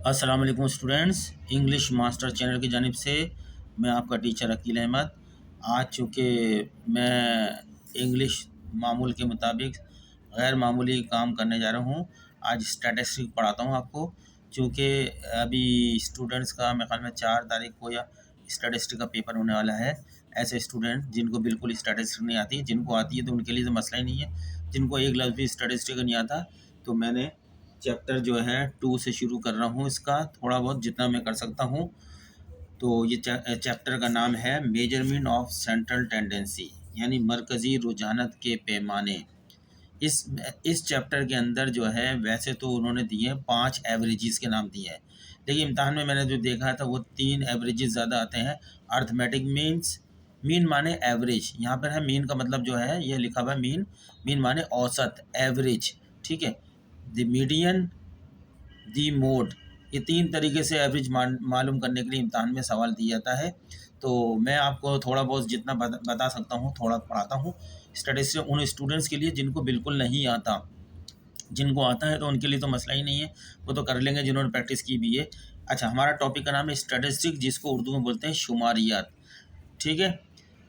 अस्सलाम वालेकुम students. English master channel की जानिब से मैं आपका टीचर अकील अहमद। आज चूँकि मैं इंग्लिश मामूल के मुताबिक गैर मामूली काम करने जा रहा हूँ। आज स्टैटिस्टिक पढ़ाता हूँ आपको। चूँकि अभी स्टूडेंट्स का मेरे ख्याल में 4 तारीख को या स्टैटिस्टिक का पेपर होने वाला है। ऐसे स्टूडेंट जिनको बिल्कुल स्टैटिस्टिक नहीं आती, जिनको आती है तो उनके लिए तो मसला ही नहीं है। जिनको एक लफ्ज़ भी स्टैटिस्टिक नहीं आता, तो मैंने चैप्टर जो है 2 से शुरू कर रहा हूँ इसका, थोड़ा बहुत जितना मैं कर सकता हूँ। तो ये चैप्टर का नाम है मेजरमेंट ऑफ सेंट्रल टेंडेंसी, यानी मरकज़ी रुझानत के पैमाने। इस चैप्टर के अंदर जो है, वैसे तो उन्होंने दिए हैं 5 एवरेजेस के नाम दिए हैं, लेकिन इम्तहान में मैंने जो देखा था वो 3 एवरेजेस ज़्यादा आते हैं। अर्थमेटिक मीन्स, मीन माने एवरेज, यहाँ पर है मीन का मतलब जो है ये लिखा हुआ है मीन। मीन माने औसत, एवरेज, ठीक है। द मीडियन, दी मोड, ये 3 तरीके से एवरेज मालूम करने के लिए इम्तहान में सवाल दिया जाता है। तो मैं आपको थोड़ा बहुत जितना बता सकता हूँ थोड़ा पढ़ाता हूँ। स्टैटिस्टिक्स उन स्टूडेंट्स के लिए जिनको बिल्कुल नहीं आता। जिनको आता है तो उनके लिए तो मसला ही नहीं है, वो तो कर लेंगे जिन्होंने प्रैक्टिस की भी है। अच्छा, हमारा टॉपिक का नाम है स्टैटिस्टिक्स, जिसको उर्दू में बोलते हैं शुमारियात, ठीक है।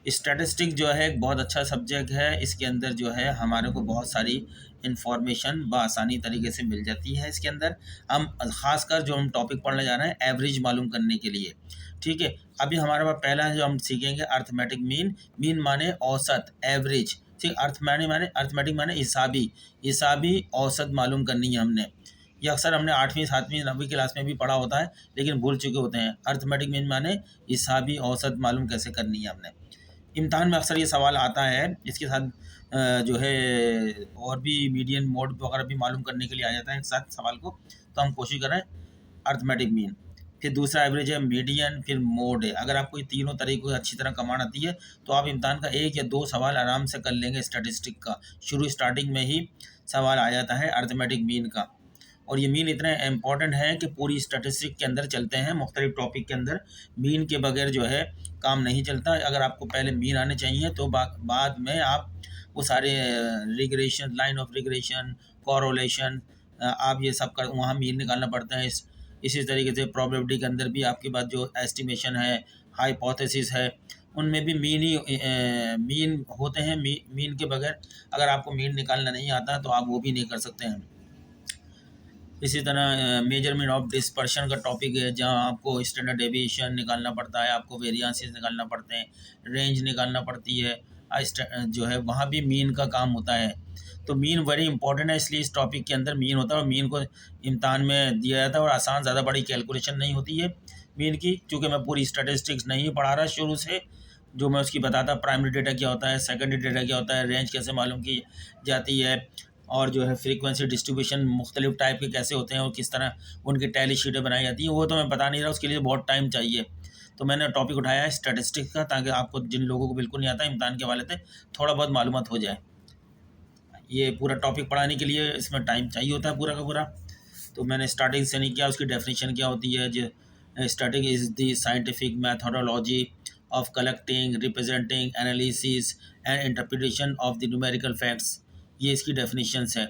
स्टैटिस्टिक जो है एक बहुत अच्छा सब्जेक्ट है। इसके अंदर जो है हमारे को बहुत सारी इन्फॉर्मेशन बआसानी तरीके से मिल जाती है। इसके अंदर हम ख़ासकर जो हम टॉपिक पढ़ने जा रहे हैं एवरेज मालूम करने के लिए, ठीक है। अभी हमारे पास पहला है जो हम सीखेंगे अर्थमेटिक मीन। मीन माने औसत, एवरेज, ठीक। अर्थमेटिक माने हिसाबी, हिसाबी औसत मालूम करनी है हमने। ये अक्सर हमने 8वीं 7वीं 9वीं क्लास में भी पढ़ा होता है, लेकिन भूल चुके होते हैं। अर्थमेटिक मीन माने हिसाबी औसत मालूम कैसे करनी है हमने। इम्तहान में अक्सर ये सवाल आता है। इसके साथ जो है और भी मीडियन मोड वगैरह भी मालूम करने के लिए आ जाता है एक साथ सवाल को, तो हम कोशिश करें अर्थमेटिक मीन। फिर दूसरा एवरेज है मीडियन, फिर मोड है। अगर आपको ये तीनों तरीकों से अच्छी तरह कमान आती है तो आप इम्तहान का 1 या 2 सवाल आराम से कर लेंगे स्टैटिस्टिक का। स्टार्टिंग में ही सवाल आ जाता है अर्थमेटिक मीन का। और ये मीन इतने इम्पॉर्टेंट है कि पूरी स्टैटिस्टिक के अंदर चलते हैं, मुख्तलिफ टॉपिक के अंदर मीन के बगैर जो है काम नहीं चलता। अगर आपको पहले मीन आने चाहिए तो बाद में आप वो सारे रिग्रेशन, लाइन ऑफ रिग्रेशन, कॉरोलेशन, आप ये सब कर वहाँ मीन निकालना पड़ता है। इसी तरीके से प्रोबेबिलिटी के अंदर भी आपके पास जो एस्टिमेशन है, हाइपोथेसिस है, उनमें भी मीन ही मीन होते हैं। मीन के बगैर अगर आपको मीन निकालना नहीं आता तो आप वो भी नहीं कर सकते हैं। इसी तरह मेजरमेंट ऑफ डिस्पर्शन का टॉपिक है, जहां आपको स्टैंडर्ड डेविएशन निकालना पड़ता है, आपको वेरिएंसेस निकालना पड़ते हैं, रेंज निकालना पड़ती है। जो है वहाँ भी मीन का काम होता है। तो मीन वेरी इंपॉर्टेंट है, इसलिए इस टॉपिक के अंदर मीन होता है। और मीन को इम्तहान में दिया जाता है और आसान, ज़्यादा बड़ी कैलकुलेशन नहीं होती है मीन की। चूँकि मैं पूरी स्टैटिस्टिक्स नहीं पढ़ा रहा शुरू से, जो मैं उसकी बताता प्राइमरी डेटा क्या होता है, सेकेंडरी डेटा क्या होता है, रेंज कैसे मालूम की जाती है, और जो है फ्रीक्वेंसी डिस्ट्रीब्यूशन मुख्तलिफ टाइप के कैसे होते हैं और किस तरह उनकी टैली शीटें बनाई जाती हैं, वो तो मैं बता नहीं रहा, उसके लिए बहुत टाइम चाहिए। तो मैंने टॉपिक उठाया है स्टैटिस्टिक्स का, ताकि आपको जिन लोगों को बिल्कुल नहीं आता इम्तहान के हवाले से थोड़ा बहुत मालूमात हो जाए। ये पूरा टॉपिक पढ़ाने के लिए इसमें टाइम चाहिए होता है पूरा का पूरा। तो मैंने स्टार्टिंग से नहीं किया, उसकी डेफिनेशन क्या होती है। जो starting is the scientific methodology of collecting, representing, analysis and interpretation of the numerical facts, ये इसकी डेफिनेशंस है।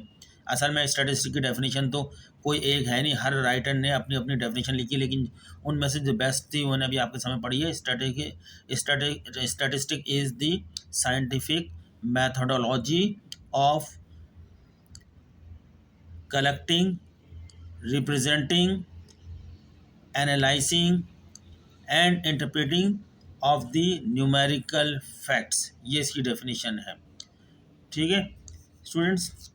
असल में स्टैटिस्टिक की डेफिनेशन तो कोई एक है नहीं, हर राइटर ने अपनी अपनी डेफिनेशन लिखी, लेकिन उनमें से जो बेस्ट थी उन्होंने अभी आपके सामने पढ़ी है। Statistic is the scientific methodology of collecting, representing, analysing and interpreting of the numerical facts, ये इसकी डेफिनेशन है, ठीक है स्टूडेंट्स,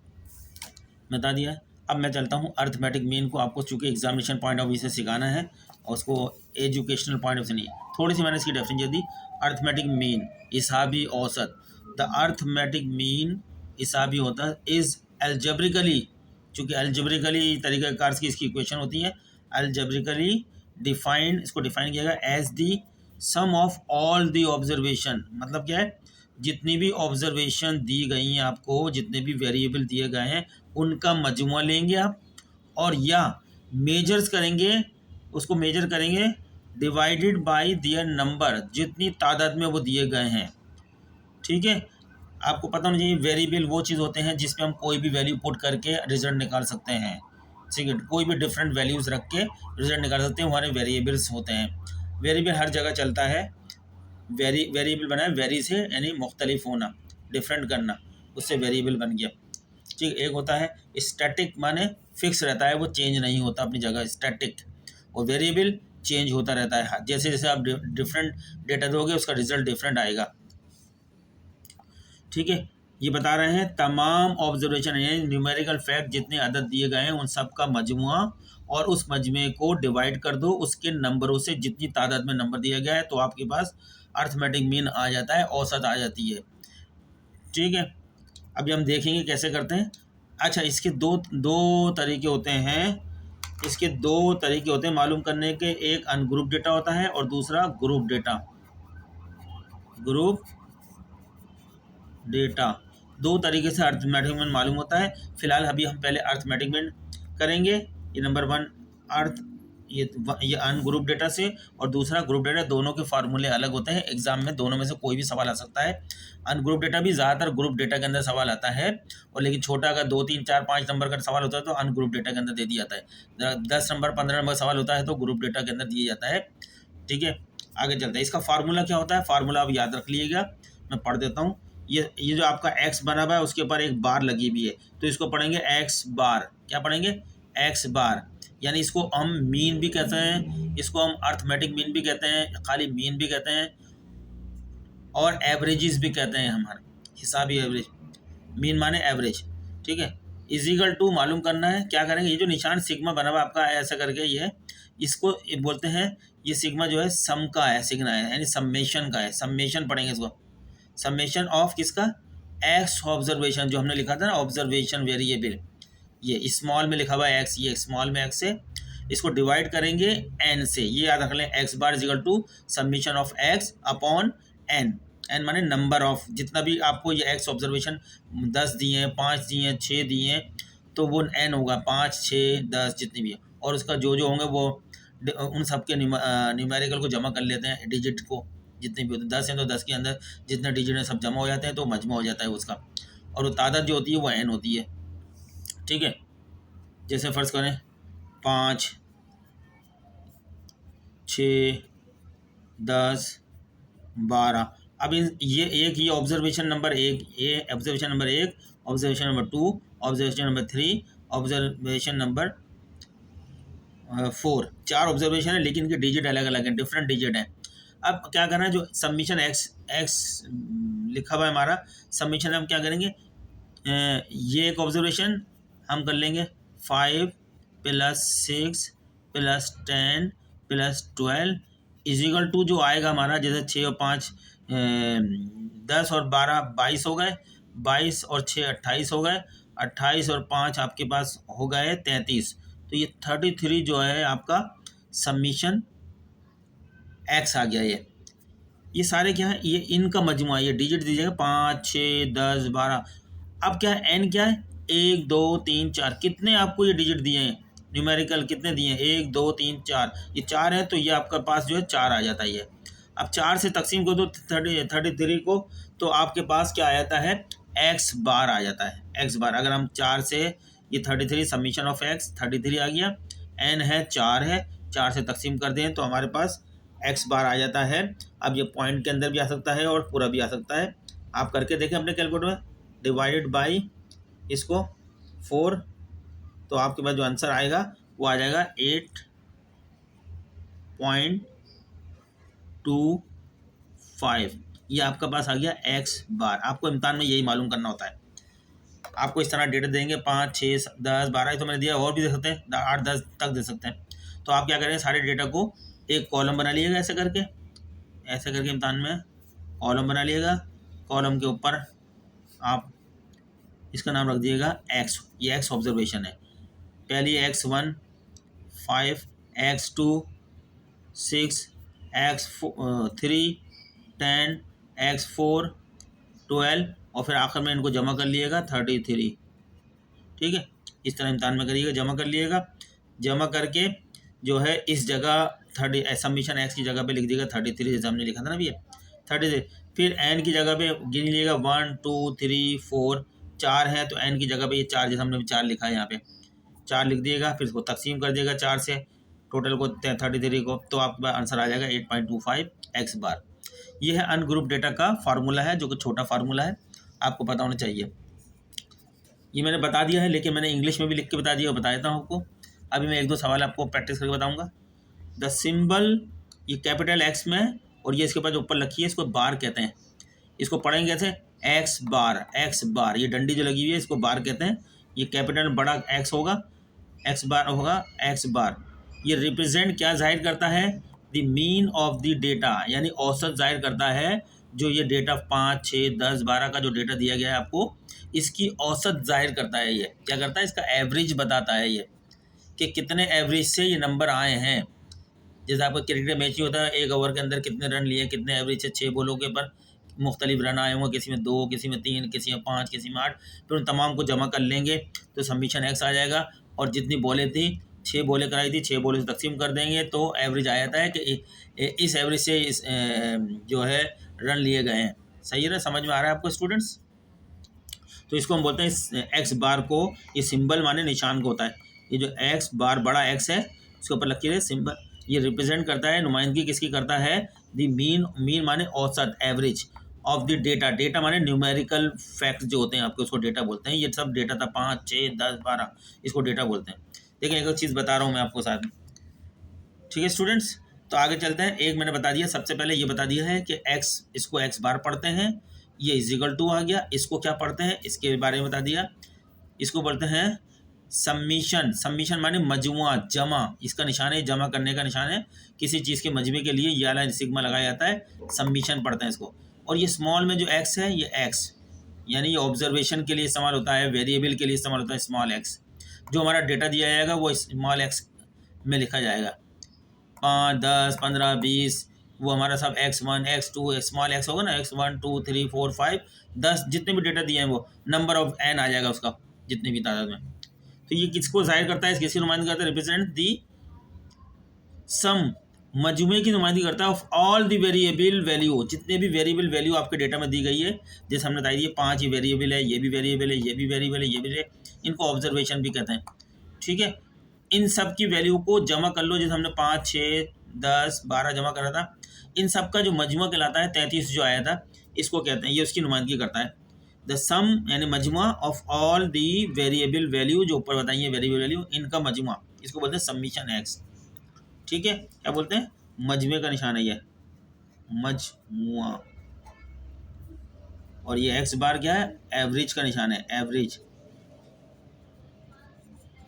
बता दिया है। अब मैं चलता हूँ अर्थमेटिक मीन को। आपको चूँकि एग्जामिनेशन पॉइंट ऑफ व्यू से सिखाना है और उसको एजुकेशनल पॉइंट ऑफ से नहीं, थोड़ी सी मैंने इसकी डेफिनेशन दी। अर्थमेटिक मीन, हिसाबी औसत। द अर्थमेटिक मीन, हिसाबी औसत, इज़ एल्जेब्रिकली, चूँकि एल्जेब्रिकली तरीक़ाकार की इसकी इक्वेशन होती है, एल्जेब्रिकली डिफाइंड, इसको डिफाइन किया गया as the sum of all the observation. मतलब क्या है, जितनी भी ऑब्जर्वेशन दी गई हैं आपको, जितने भी वेरिएबल दिए गए हैं, उनका मजमुआ लेंगे आप, और या मेजर्स करेंगे, उसको मेजर करेंगे डिवाइडेड बाय दियर नंबर, जितनी तादाद में वो दिए गए हैं, ठीक है। आपको पता होना चाहिए वेरिएबल वो चीज़ होते हैं जिसमें हम कोई भी वैल्यू पुट करके रिजल्ट निकाल सकते हैं, ठीक है, कोई भी डिफरेंट वैल्यूज़ रख के रिजल्ट निकाल सकते हैं, हमारे वेरिएबल्स होते हैं। वेरिएबल हर जगह चलता है, वेरिएबल बना है वेरी से यानी मुख्तलिफ होना, डिफरेंट करना, उससे वेरिएबल बन गया। ठीक, एक होता है स्टैटिक माने फिक्स रहता है, वो चेंज नहीं होता अपनी जगह, स्टैटिक। और वेरिएबल चेंज होता रहता है, जैसे जैसे आप डिफरेंट डेटा दोगे उसका रिजल्ट डिफरेंट आएगा। ठीक है, ये बता रहे हैं तमाम ऑब्जर्वेशन यानी न्यूमेरिकल फैक्ट जितने अदद दिए गए हैं उन सब का मजमुआ, और उस मजमे को डिवाइड कर दो उसके नंबरों से, जितनी तादाद में नंबर दिया गया है तो आपके पास अर्थमेटिक मीन आ जाता है, औसत आ जाती है। ठीक है, अभी हम देखेंगे कैसे करते हैं। अच्छा, इसके दो दो तरीके होते हैं, इसके दो तरीके होते हैं मालूम करने के। एक अनग्रुप डेटा होता है और दूसरा ग्रुप डेटा। ग्रुप डेटा दो तरीके से अर्थमेटिक मीन मालूम होता है। फिलहाल अभी हम पहले अर्थमेटिक मीन करेंगे। ये नंबर 1 अर्थ, ये अनग्रुप डेटा से, और दूसरा ग्रुप डेटा। दोनों के फार्मूले अलग होते हैं, एग्जाम में दोनों में से कोई भी सवाल आ सकता है। अनग्रुप डेटा भी ज़्यादातर ग्रुप डेटा के अंदर सवाल आता है, और लेकिन छोटा अगर 2 3 4 5 नंबर का सवाल होता है तो अनग्रुप डेटा के अंदर दे दिया जाता है। 10 नंबर 15 नंबर सवाल होता है तो ग्रुप डेटा के अंदर दिया जाता है। ठीक है, आगे चलते हैं। इसका फार्मूला क्या होता है, फार्मूला आप याद रख लीजिएगा, मैं पढ़ देता हूँ। ये जो आपका एक्स बना हुआ है उसके ऊपर एक बार लगी हुई है, तो इसको पढ़ेंगे एक्स बार। क्या पढ़ेंगे, एक्स बार। यानी इसको हम मीन भी कहते हैं, इसको हम अर्थमेटिक मीन भी कहते हैं, खाली मीन भी कहते हैं, और एवरेजेस भी कहते हैं। हमारे हिसाबी एवरेज, मीन माने एवरेज। ठीक है, इजिकल टू मालूम करना है। क्या करेंगे, ये जो निशान सिग्मा बना हुआ आपका ऐसा करके, ये इसको बोलते हैं, ये सिग्मा जो है सम का है, सिग्मा है यानी सम्मेशन का है। सम्मेशन पढ़ेंगे इसको, समेशन ऑफ किसका, एक्स ऑब्जर्वेशन, जो हमने लिखा था ना ऑब्जर्वेशन वेरिएबल, ये स्मॉल में लिखा हुआ है एक्स, ये स्मॉल में एक्स है। इसको डिवाइड करेंगे एन से, ये याद रख लें, x bar is equal to summation of x upon n. N माने नंबर ऑफ, जितना भी आपको ये एक्स ऑब्जर्वेशन 10 दिए हैं, 5 दिए हैं, 6 दिए हैं, तो वो एन होगा, 5 6 10 जितनी भी है, और उसका जो होंगे वो उन सब के न्यूमेरिकल को जमा कर लेते हैं, डिजिट को जितने भी होते हैं। 10 हैं तो 10 के अंदर जितने डिजिट हैं सब जमा हो जाते हैं, तो मजमू हो जाता है उसका, और वो तादाद जो होती है वो एन होती है। ठीक है, जैसे फ़र्ज़ करें 5 6 10 12। अब ये एक, ये ऑब्जर्वेशन नंबर 1, ये observation number 1, observation number 2, observation number 3, observation number 4। 4 observation है, लेकिन इनके डिजिट अलग अलग हैं, डिफरेंट डिजिट हैं। अब क्या करना है, जो सबमिशन एक्स लिखा हुआ है हमारा सबमिशन, हम क्या करेंगे, ये एक ऑब्जर्वेशन हम कर लेंगे 5 + 6 + 10 + 12 इजिकल टू जो आएगा हमारा, जैसे 6 और 5 10 और 12 22 हो गए, 22 और 6 28 हो गए, 28 और 5 आपके पास हो गए 33। तो ये 33 जो है आपका सबमिशन एक्स आ गया। ये सारे क्या है, ये इनका मजमुआ, ये डिजिट दीजिएगा 5 6 10 12। अब क्या है, एन क्या है, 1 2 3 4, कितने आपको ये डिजिट दिए हैं, न्यूमेरिकल कितने दिए हैं, 1 2 3 4, ये 4 है, तो ये आपका पास जो है 4 आ जाता है ये। अब 4 से तकसीम को दो 33 को, तो आपके पास क्या आ जाता है, एक्स बार आ जाता है, एक्स बार। अगर हम 4 से, ये 33 सबमिशन ऑफ एक्स 33 आ गया, एन है 4 है, 4 से तकसीम कर दें तो हमारे पास एक्स बार आ जाता है। अब ये पॉइंट के अंदर भी आ सकता है और पूरा भी आ सकता है, आप करके देखें अपने कैलकुलेटर में, डिवाइडेड बाई इसको 4, तो आपके पास जो आंसर आएगा वो आ जाएगा 8.25। ये आपका पास आ गया एक्स बार। आपको इम्तहान में यही मालूम करना होता है। आपको इस तरह डेटा देंगे 5 6 10 12, तो मैंने दिया, और भी दे सकते हैं 8 10 तक दे सकते हैं। तो आप क्या करेंगे, सारे डेटा को एक कॉलम बना लीजिएगा, ऐसे करके इम्तहान में कॉलम बना लीजिएगा। कॉलम के ऊपर आप इसका नाम रख दिएगा एक्स, ये एक्स ऑब्जर्वेशन है। पहली x1 5, x2 6, x3 10, x4 12, और फिर आखिर में इनको जमा कर लिएगा 33। ठीक है, इस तरह इम्तहान में करिएगा, जमा कर लिएगा। जमा करके जो है इस जगह 30 सबमिशन एक्स की जगह पे लिख दिएगा 33, जैसे हमने लिखा था ना भैया 33। फिर एन की जगह पे गिन लीजिएगा 1 2 3 4, 4 है तो एन की जगह पे ये 4, जैसे हमने 4 लिखा है यहाँ पे 4 लिख दिएगा, फिर इसको तकसीम कर दिएगा 4 से, टोटल को 33 को, तो आपके पास आंसर आ जाएगा 8.25 एक्स बार। ये है अनग्रुप डेटा का फार्मूला है, जो कि छोटा फार्मूला है, आपको पता होना चाहिए। ये मैंने बता दिया है, लेकिन मैंने इंग्लिश में भी लिख के बता दिया, बता देता हूँ आपको। अभी मैं 1-2 सवाल आपको प्रैक्टिस करके बताऊँगा। द सिंबल, ये कैपिटल एक्स में, और ये इसके पास जो ऊपर लिखी है इसको बार कहते हैं। इसको पढ़ेंगे कैसे? एक्स बार, एक्स बार, ये डंडी जो लगी हुई है इसको बार कहते हैं। ये कैपिटल बड़ा एक्स होगा, एक्स बार होगा, एक्स बार। ये रिप्रेजेंट क्या जाहिर करता है? The mean of the data, यानी औसत जाहिर करता है। जो ये डेटा 5, 6, 10, 12 का जो डेटा दिया गया है आपको, इसकी औसत जाहिर करता है। ये क्या करता है? इसका एवरेज बताता है ये, कि कितने एवरेज से ये नंबर आए हैं। जैसे आपका क्रिकेट मैच ही होता है, 1 ओवर के अंदर कितने रन लिए, कितने एवरेज से 6 बॉलों के पर मुख्तलिफ रन आए होंगे, किसी में 2, किसी में 3, किसी में 5, किसी में 8, फिर उन तमाम को जमा कर लेंगे तो समीशन एक्स आ जाएगा। और जितनी बॉलें थी, 6 बॉलें कराई थी, 6 बॉलें से तकसीम कर देंगे तो एवरेज आ जाता है कि इस एवरेज से इस जो है रन लिए गए हैं। सही है ना? समझ में आ रहा है आपको स्टूडेंट्स? तो इसको हम बोलते हैं एक्स बार को, ये सिंबल माने निशान को होता है। ये जो एक्स बार बड़ा एक्स है, उसके ऊपर लकीर है सिंबल, ये रिप्रेजेंट करता है, नुमाइंदगी किसकी करता है? द मीन, मीन माने औसत, average of the data, data माने न्यूमेरिकल फैक्ट जो होते हैं आपके, उसको डेटा बोलते हैं। ये सब डेटा था 5, 6, 10, 12, इसको डेटा बोलते हैं। लेकिन एक चीज़ बता रहा हूँ मैं आपको साथ में, ठीक है स्टूडेंट्स? तो आगे चलते हैं। एक मैंने बता दिया, सबसे पहले ये बता दिया है कि एक्स, इसको एक्स बार पढ़ते हैं, ये इजिकल टू आ गया। इसको क्या पढ़ते हैं इसके बारे में बता दिया। इसको बोलते हैं सम्मिशन, सम्मिशन माने मजमुआ, जमा, इसका निशान है, जमा करने का निशान है। किसी चीज़ के मजमे के लिए ये वाला सिग्मा लगाया जाता है, सम्मिशन पढ़ते हैं इसको। और ये स्मॉल में जो एक्स है, ये एक्स यानी ये ऑब्जर्वेशन के लिए इस्तेमाल होता है, वेरिएबल के लिए इस्तेमाल होता है, स्मॉल एक्स। जो हमारा डेटा दिया जाएगा वो स्मॉल एक्स में लिखा जाएगा। 5, 10, 15, 20, वो हमारा सब x1, x2, स्मॉल एक्स होगा ना, x1, 2, 3, 4, 5, 10, जितने भी डेटा दिए हैं वो नंबर ऑफ n आ जाएगा उसका, जितनी भी तादाद में। तो ये किसको जाहिर करता है? किसकी नुमाइंदगी करता है? रिप्रेजेंट दी सम, मजमूए की नुमाइंदगी करता है, of all the variable value, जितने भी वेरिएबल वैल्यू आपके डेटा में दी गई है। जैसे हमने बताई, ये 5 ये वेरिएबल है, ये भी वेरिएबल है, ये भी वेरिएबल है, ये भी, इनको ऑब्जर्वेशन भी कहते हैं, ठीक है। इन सब की वैल्यू को जमा कर लो, जैसे हमने 5, 6, 10, 12 जमा करा था। इन सब का जो मजमुआ कहलाता है, 33 जो आया था, इसको कहते हैं, ये उसकी नुमाइंदगी करता है। द सम यानी मजमुआ of all the variable value, जो ऊपर बताइए वेरिएबल वैल्यू, इनका मजमुआ, इसको बोलते हैं सम्मिशन एक्स, ठीक है। क्या बोलते हैं? मजमे का निशान है ये, मजमुआ। और ये एक्स बार क्या है? एवरेज का निशान है, एवरेज।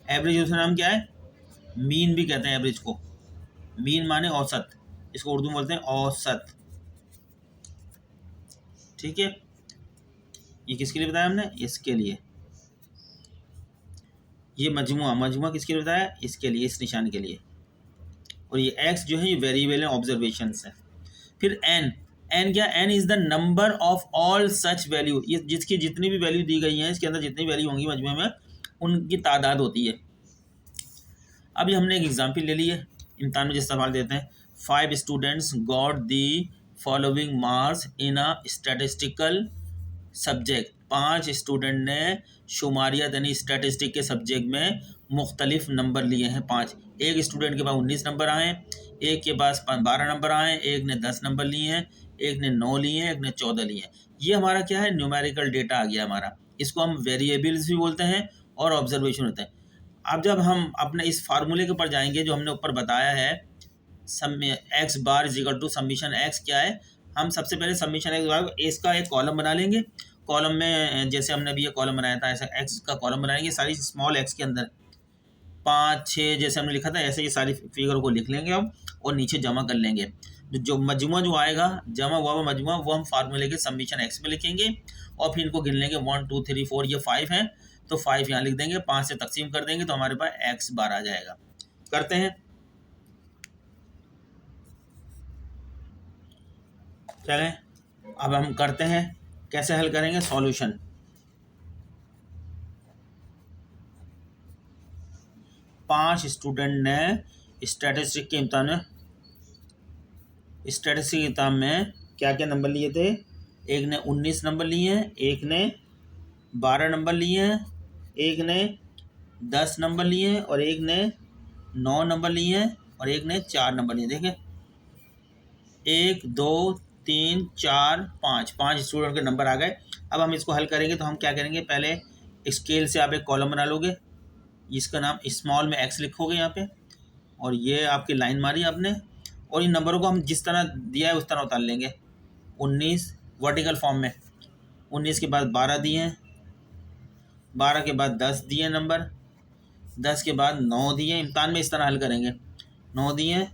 एवरेज उसका नाम क्या है? मीन भी कहते हैं एवरेज को। मीन माने औसत, इसको उर्दू में बोलते हैं औसत, ठीक है। ये किसके लिए बताया हमने? इसके लिए। ये मजमुआ, मजमुआ किसके लिए बताया? इसके लिए, इस निशान के लिए। और ये एक्स जो है ये वेरिएबल है, ऑब्जर्वेशन है। फिर एन, एन क्या? N is the number of all such value, ये जिसकी जितनी भी वैल्यू दी गई है, इसके अंदर जितनी वैल्यू होंगी मजमुए में, उनकी तादाद होती है। अभी हमने एक एग्जाम्पल ले ली है, इम्तहान में जैसे सवाल देते हैं, 5 students got the following marks in a statistical subject. 5 student ने शुमारियत यानी स्टैटिस्टिक के सब्जेक्ट में मुख्तलिफ नंबर लिए हैं 5। एक स्टूडेंट के पास 19 नंबर आए, एक के पास 12 नंबर आए, एक ने 10 नंबर लिए हैं, एक ने 9 लिए हैं, एक ने 14 लिए हैं। ये हमारा क्या है? न्यूमेरिकल डेटा आ गया हमारा। इसको हम वेरिएबल्स भी बोलते हैं और ऑब्जर्वेशन होता है। अब जब हम अपने इस फार्मूले के ऊपर जाएंगे जो हमने ऊपर बताया है, x bar is equal to summation x, क्या है? हम सबसे पहले सम्मिशन एक्स बार इसका एक कॉलम बना लेंगे। कॉलम में जैसे हमने अभी ये कॉलम बनाया था, ऐसा एक्स का कॉलम बनाएंगे, सारी स्मॉल एक्स के अंदर 5, 6 जैसे हमने लिखा था, ऐसे ये सारी फिगर को लिख लेंगे हम, और नीचे जमा कर लेंगे। जो मजमुआ जो आएगा, जमा हुआ मजमुआ, वो हम फार्मूले के सम्मिशन एक्स में लिखेंगे, और फिर इनको गिन लेंगे 1, 2, 3, 4, ये 5 है, तो 5 यहाँ लिख देंगे, 5 से तकसीम कर देंगे तो हमारे पास एक्स बार आ जाएगा। करते हैं, चलें अब हम करते हैं। कैसे हल करेंगे? सॉल्यूशन। पांच स्टूडेंट ने स्टैटिस्टिक के इम्तहान में क्या क्या नंबर लिए थे? एक ने 19 नंबर लिए हैं, एक ने 12 नंबर लिए हैं, एक ने 10 नंबर लिए हैं और एक ने 9 नंबर लिए हैं और एक ने 4 नंबर लिए। देखें 1 2 3 4 5, 5 स्टूडेंट के नंबर आ गए। अब हम इसको हल करेंगे तो हम क्या करेंगे, पहले स्केल से आप एक कॉलम बना लोगे, इसका नाम स्मॉल में x लिखोगे यहाँ पे, और ये आपकी लाइन मारी आपने, और इन नंबरों को हम जिस तरह दिया है उस तरह उतार लेंगे। 19 वर्टिकल फॉर्म में, 19 के बाद 12 दिए हैं, 12 के बाद 10 दिए नंबर, 10 के बाद 9 दिए। इम्तहान में इस तरह हल करेंगे, 9 दिए हैं,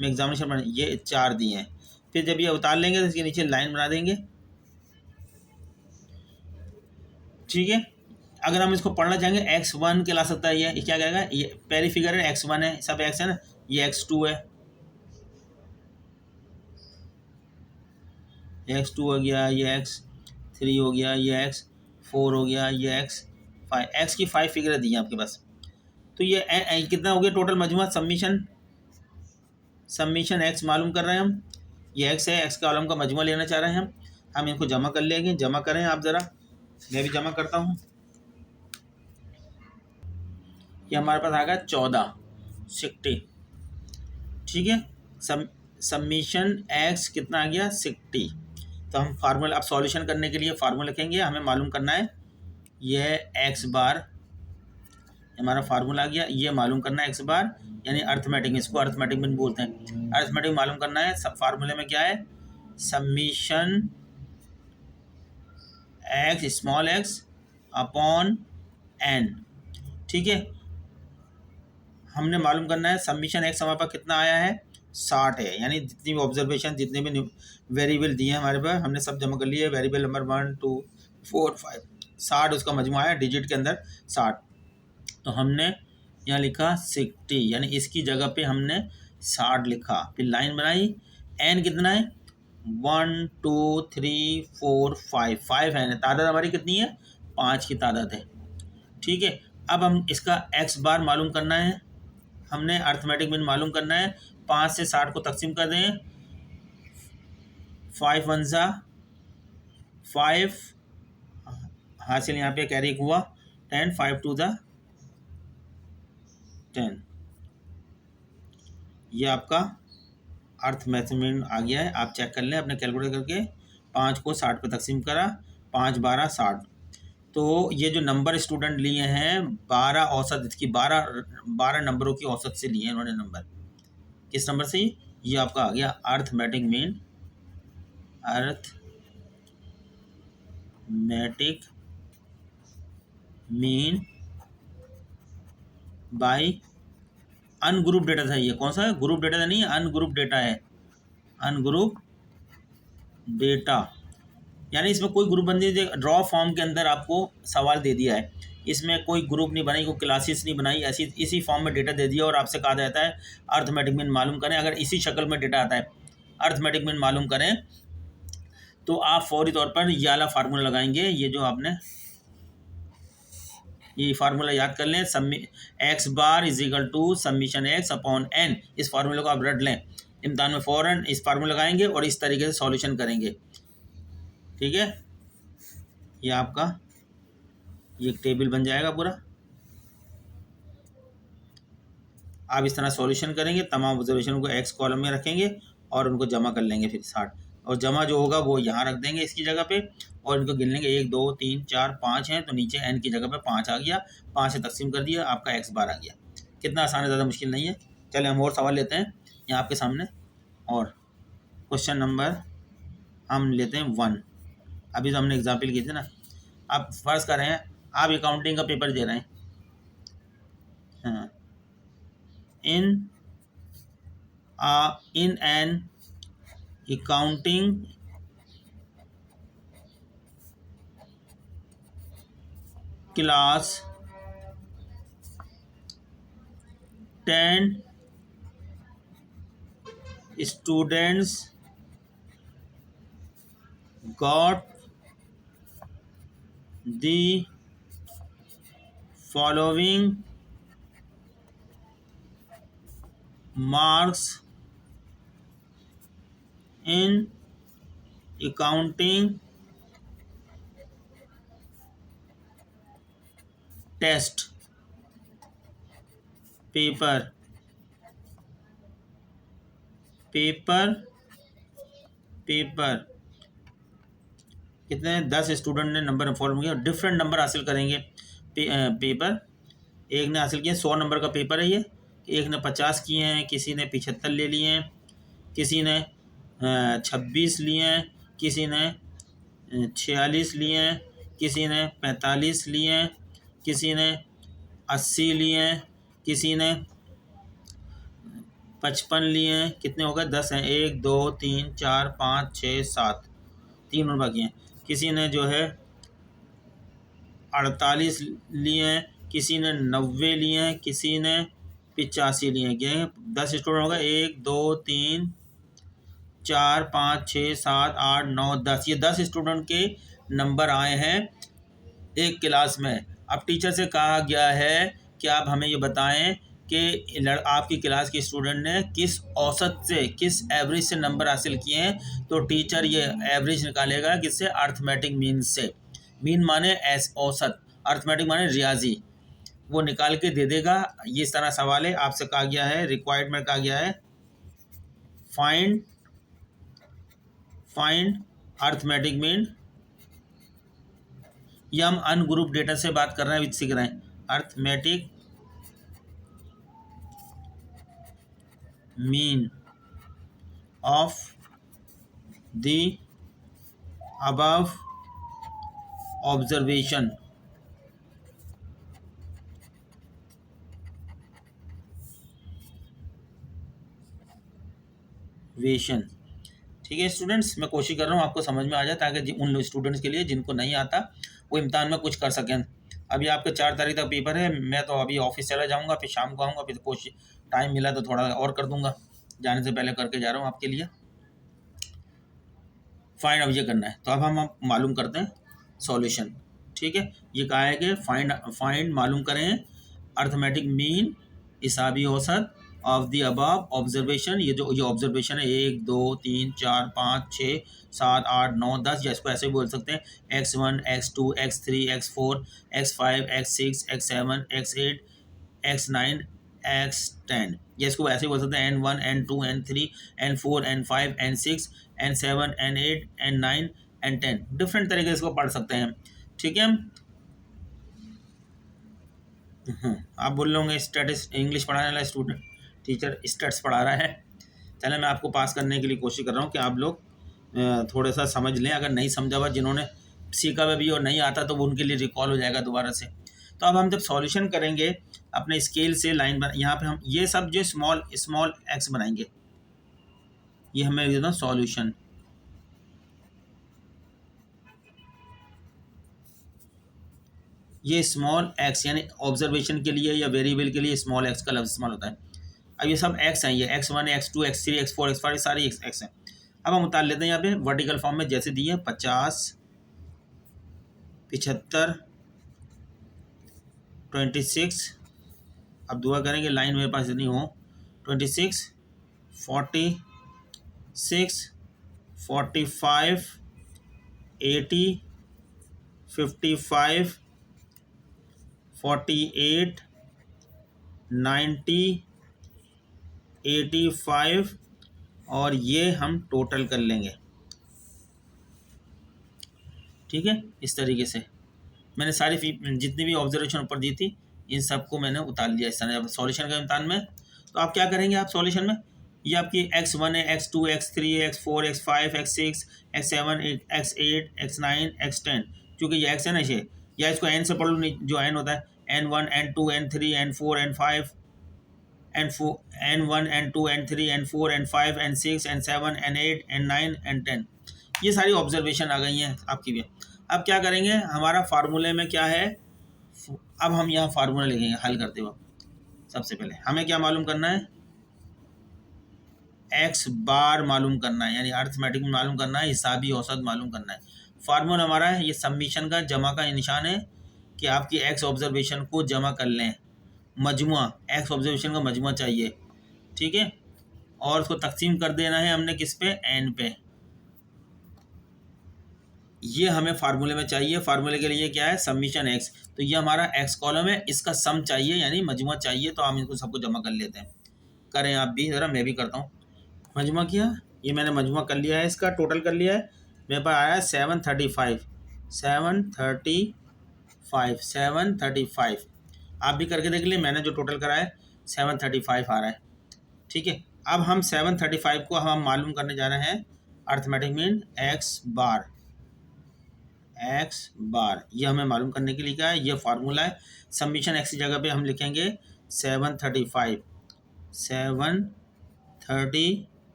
में एग्जामिनेशन बना ये 4 दिए हैं। फिर जब ये उतार लेंगे तो इसके नीचे लाइन बना देंगे, ठीक है। अगर हम इसको पढ़ना चाहेंगे x1 कहला सकता है, ये क्या कहेगा, ये पहली फिगर है x1 है, सब x है ना, ये x2 है, x2 हो गया, ये x3 हो गया, ये x4 हो गया, ये x5, x की 5 फिगर दी हैं आपके पास। तो ये कितना हो गया टोटल मजमूआ, सम्मिशन x मालूम कर रहे हैं हम, ये x है, x का कॉलम का मजमूआ लेना चाह रहे हैं हम इनको जमा कर लेंगे। जमा करें आप ज़रा, मैं भी जमा करता हूँ। ये हमारे पास आ गया 14, ठीक है। सम्मिशन x कितना आ गया 60। तो हम फार्मूला, अब सॉल्यूशन करने के लिए फार्मूला लिखेंगे, हमें मालूम करना है यह x बार, हमारा फार्मूला आ गया, ये मालूम करना है x बार, यानी अर्थमेटिक, इसको अर्थमेटिक में बोलते हैं। अर्थमेटिक मालूम करना है, सब फार्मूले में क्या है, summation x small x upon n, ठीक है। हमने मालूम करना है सम्मिशन x हमारे पास कितना आया है 60 है, यानी जितनी भी ऑब्जर्वेशन, जितने भी वेरिएबल दिए हैं हमारे पास, हमने सब जमा कर लिए। वेरिएबल नंबर 1 2 4 5, 60 उसका मजमूआ है, डिजिट के अंदर 60। तो हमने यहाँ लिखा 60, यानी इसकी जगह पे हमने 60 लिखा। फिर लाइन बनाई, n कितना है 1 2 3 4 5, 5 है, तादाद हमारी कितनी है 5 की तादाद है, ठीक है। अब हम इसका x बार मालूम करना है, हमने अर्थमेटिक मीन मालूम करना है। 5 से 60 को तकसीम कर दें, 5 1 ज़ा 5, हासिल यहाँ पे कैरी हुआ 10, 5 2 ज़ा 10, ये आपका अर्थमेटिक आ गया है। आप चेक कर लें अपने कैलकुलेटर करके, 5 को 60 पे तकसीम करा, 5 12 60। तो ये जो नंबर स्टूडेंट लिए हैं 12 औसत, इसकी 12 नंबरों की औसत से लिए हैं उन्होंने नंबर। किस नंबर से, ये आपका आ गया arithmetic mean by ungroup data था। ये कौन सा है, ग्रुप डेटा नहीं है, अनग्रुप डेटा है, अनग्रुप डेटा, यानी इसमें कोई ग्रुप बंदी, ड्रॉ फॉर्म के अंदर आपको सवाल दे दिया है, इसमें कोई ग्रुप नहीं बनाई, कोई क्लासेस नहीं बनाई, ऐसी इसी फॉर्म में डेटा दे दिया और आपसे कहा जाता है अर्थमेटिक मीन मालूम करें। अगर इसी शक्ल में डेटा आता है अर्थमेटिक मीन मालूम करें, तो आप फौरी तौर पर ये वाला फार्मूला लगाएंगे, ये जो आपने ये फार्मूला याद कर लें, x bar is equal to summation x upon n। इस फार्मूले को आप रट लें, इम्तहान में फ़ौरन इस फार्मूला लगाएंगे और इस तरीके से सॉल्यूशन करेंगे, ठीक है। ये आपका ये टेबल बन जाएगा पूरा। आप इस तरह सॉल्यूशन करेंगे, तमाम ऑब्जर्वेशन को x कॉलम में रखेंगे और उनको जमा कर लेंगे फिर 60, और जमा जो होगा वो यहाँ रख देंगे इसकी जगह पे, और इनको गिन लेंगे 1 2 3 4 5 हैं, तो नीचे n की जगह पे 5 आ गया, 5 से तकसीम कर दिया, आपका x बार आ गया। कितना आसान है, ज़्यादा मुश्किल नहीं है। चलिए हम और सवाल लेते हैं यहाँ आपके सामने। और क्वेश्चन नंबर हम लेते हैं 1। अभी तो हमने एग्जाम्पल किए थे ना। आप फर्ज कर रहे हैं आप अकाउंटिंग का पेपर दे रहे हैं, हाँ, in an accounting class 10 students got the following marks in accounting test, paper paper paper कितने 10 स्टूडेंट ने नंबर फॉर्म किया, डिफरेंट नंबर हासिल करेंगे। पेपर एक ने हासिल किया 100 नंबर का पेपर है ये, एक ने 50 किए हैं, किसी ने 75 ले लिए हैं, किसी ने 26 लिए हैं, किसी ने 46 लिए हैं, किसी ने 45 लिए हैं, किसी ने 80 लिए हैं, किसी ने 55 लिए हैं। कितने हो गए? 10 हैं। 1 2 3 4 5 6 7, 3 और बाकी हैं। किसी ने जो है 48 लिए हैं, किसी ने 90 लिए हैं, किसी ने 85 लिए हैं। 10 स्टूडेंट हो गए। 1 2 3 4 5 6 7 8 9 10, ये 10 स्टूडेंट के नंबर आए हैं एक क्लास में। अब टीचर से कहा गया है कि आप हमें ये बताएं कि आपकी क्लास के स्टूडेंट ने किस औसत से, किस एवरेज से नंबर हासिल किए हैं। तो टीचर ये एवरेज निकालेगा किससे? अर्थमेटिक मीन से। मीन माने औसत, अर्थमेटिक माने रियाजी, वो निकाल के दे देगा। ये इस तरह सवाल है, आपसे कहा गया है, रिक्वायर्ड में कहा गया है फाइंड अर्थमेटिक मीन। ये हम अनग्रुप डेटा से बात कर रहे हैं, सीख रहे हैं। Arithmetic mean of the above observation. ठीक है स्टूडेंट्स, मैं कोशिश कर रहा हूँ आपको समझ में आ जाए, ताकि उन स्टूडेंट्स के लिए जिनको नहीं आता वो इम्तिहान में कुछ कर सकें। अभी आपके 4 तारीख तक पेपर है, मैं तो अभी ऑफिस चला जाऊँगा, फिर शाम को आऊँगा, फिर कोशिश टाइम मिला तो थोड़ा और कर दूँगा। जाने से पहले करके जा रहा हूँ आपके लिए। फाइंड अब ये करना है, तो अब हम मालूम करते हैं सॉल्यूशन। ठीक है, ये कहा है कि फाइंड मालूम करें अर्थमेटिक मीन, हिसाबी औसत ऑफ द अबव ऑब्जर्वेशन। ये ऑब्जर्वेशन है 1 2 3 4 5 6 7 8 9 10, या इसको ऐसे भी बोल सकते हैं x1 x2 x3 x4 x5 x6 x7 x8 x9 x10, या इसको ऐसे ही बोल सकते हैं n1 n2 n3 n4 n5 n6 n7 n8 n9 n10। Different तरीके से इसको पढ़ सकते हैं। ठीक है, आप बोल लोगे स्टैटिस इंग्लिश पढ़ाने वाला स्टूडेंट, टीचर स्टैट्स पढ़ा रहा है। चले, मैं आपको पास करने के लिए कोशिश कर रहा हूँ कि आप लोग थोड़ा सा समझ लें। अगर नहीं समझा हुआ, जिन्होंने सीखा हुआ भी और नहीं आता, तो वो उनके लिए रिकॉल हो जाएगा दोबारा से। तो अब हम जब सॉल्यूशन करेंगे अपने स्केल से लाइन बना, यहाँ पे हम ये सब जो स्मॉल एक्स बनाएंगे, ये हमें देना सॉल्यूशन। ये स्मॉल एक्स यानी ऑब्जर्वेशन के लिए या वेरिएबल के लिए स्मॉल एक्स का लफ्ज़ इस्तेमाल होता है। अब ये सब एक्स हैं, ये x1 x2 x3 x4 x5 सारी एक्स हैं। अब हम उतार लेते हैं यहाँ पे वर्टिकल फॉर्म में, जैसे दिए 50 75 26। अब दुआ करेंगे लाइन मेरे पास इतनी हो। 26 46 45 80 55 48 90 85, और ये हम टोटल कर लेंगे। ठीक है, इस तरीके से मैंने सारी जितनी भी ऑब्जर्वेशन ऊपर दी थी, इन सबको मैंने उतार लिया इस तरह। सॉल्यूशन का इम्तिहान में तो आप क्या करेंगे, आप सॉल्यूशन में ये आपकी x1 है, x2 x3 x4 x5 x6 x7 x8 x9 x10, क्योंकि ये x है ना, ये या इसको n से पढ़ लो, जो n होता है n1 n2 n3 n4 n5 n1 n2 n3 n4 n5 n6 n7 n8 n9 n10, ये सारी ऑब्जर्वेशन आ गई हैं आपकी भी। अब क्या करेंगे, हमारा फार्मूले में क्या है, अब हम यहाँ फार्मूला लिखेंगे हल करते वक्त। सबसे पहले हमें क्या मालूम करना है, एक्स बार मालूम करना है, यानी अर्थमेटिक मालूम करना है, हिसाबी औसत मालूम करना है। फार्मूला हमारा है, ये सबमिशन का जमा का निशान है कि आपकी एक्स ऑब्जर्वेशन को जमा कर लें, मजमुआ एक्स ऑब्जर्वेशन का मजमुआ चाहिए। ठीक है, और उसको तकसीम कर देना है हमने किस पे, एन पे। ये हमें फार्मूले में चाहिए। फार्मूले के लिए क्या है, समीशन एक्स, तो ये हमारा एक्स कॉलम है, इसका सम चाहिए यानी मजमुआ चाहिए, तो हम इनको सबको जमा कर लेते हैं। करें आप भी ज़रा, मैं भी करता हूँ। मजमुआ किया, ये मैंने मजमुआ कर लिया है, इसका टोटल कर लिया है, मेरे पास आया 735। 735 आप भी करके देख लिए, मैंने जो टोटल करा है 735 आ रहा है। ठीक है, अब हम 735 को हम मालूम करने जा रहे हैं अर्थमेटिक मीन एक्स बार। ये हमें मालूम करने के लिए क्या है, ये फार्मूला है। समीशन एक्स की जगह पे हम लिखेंगे 735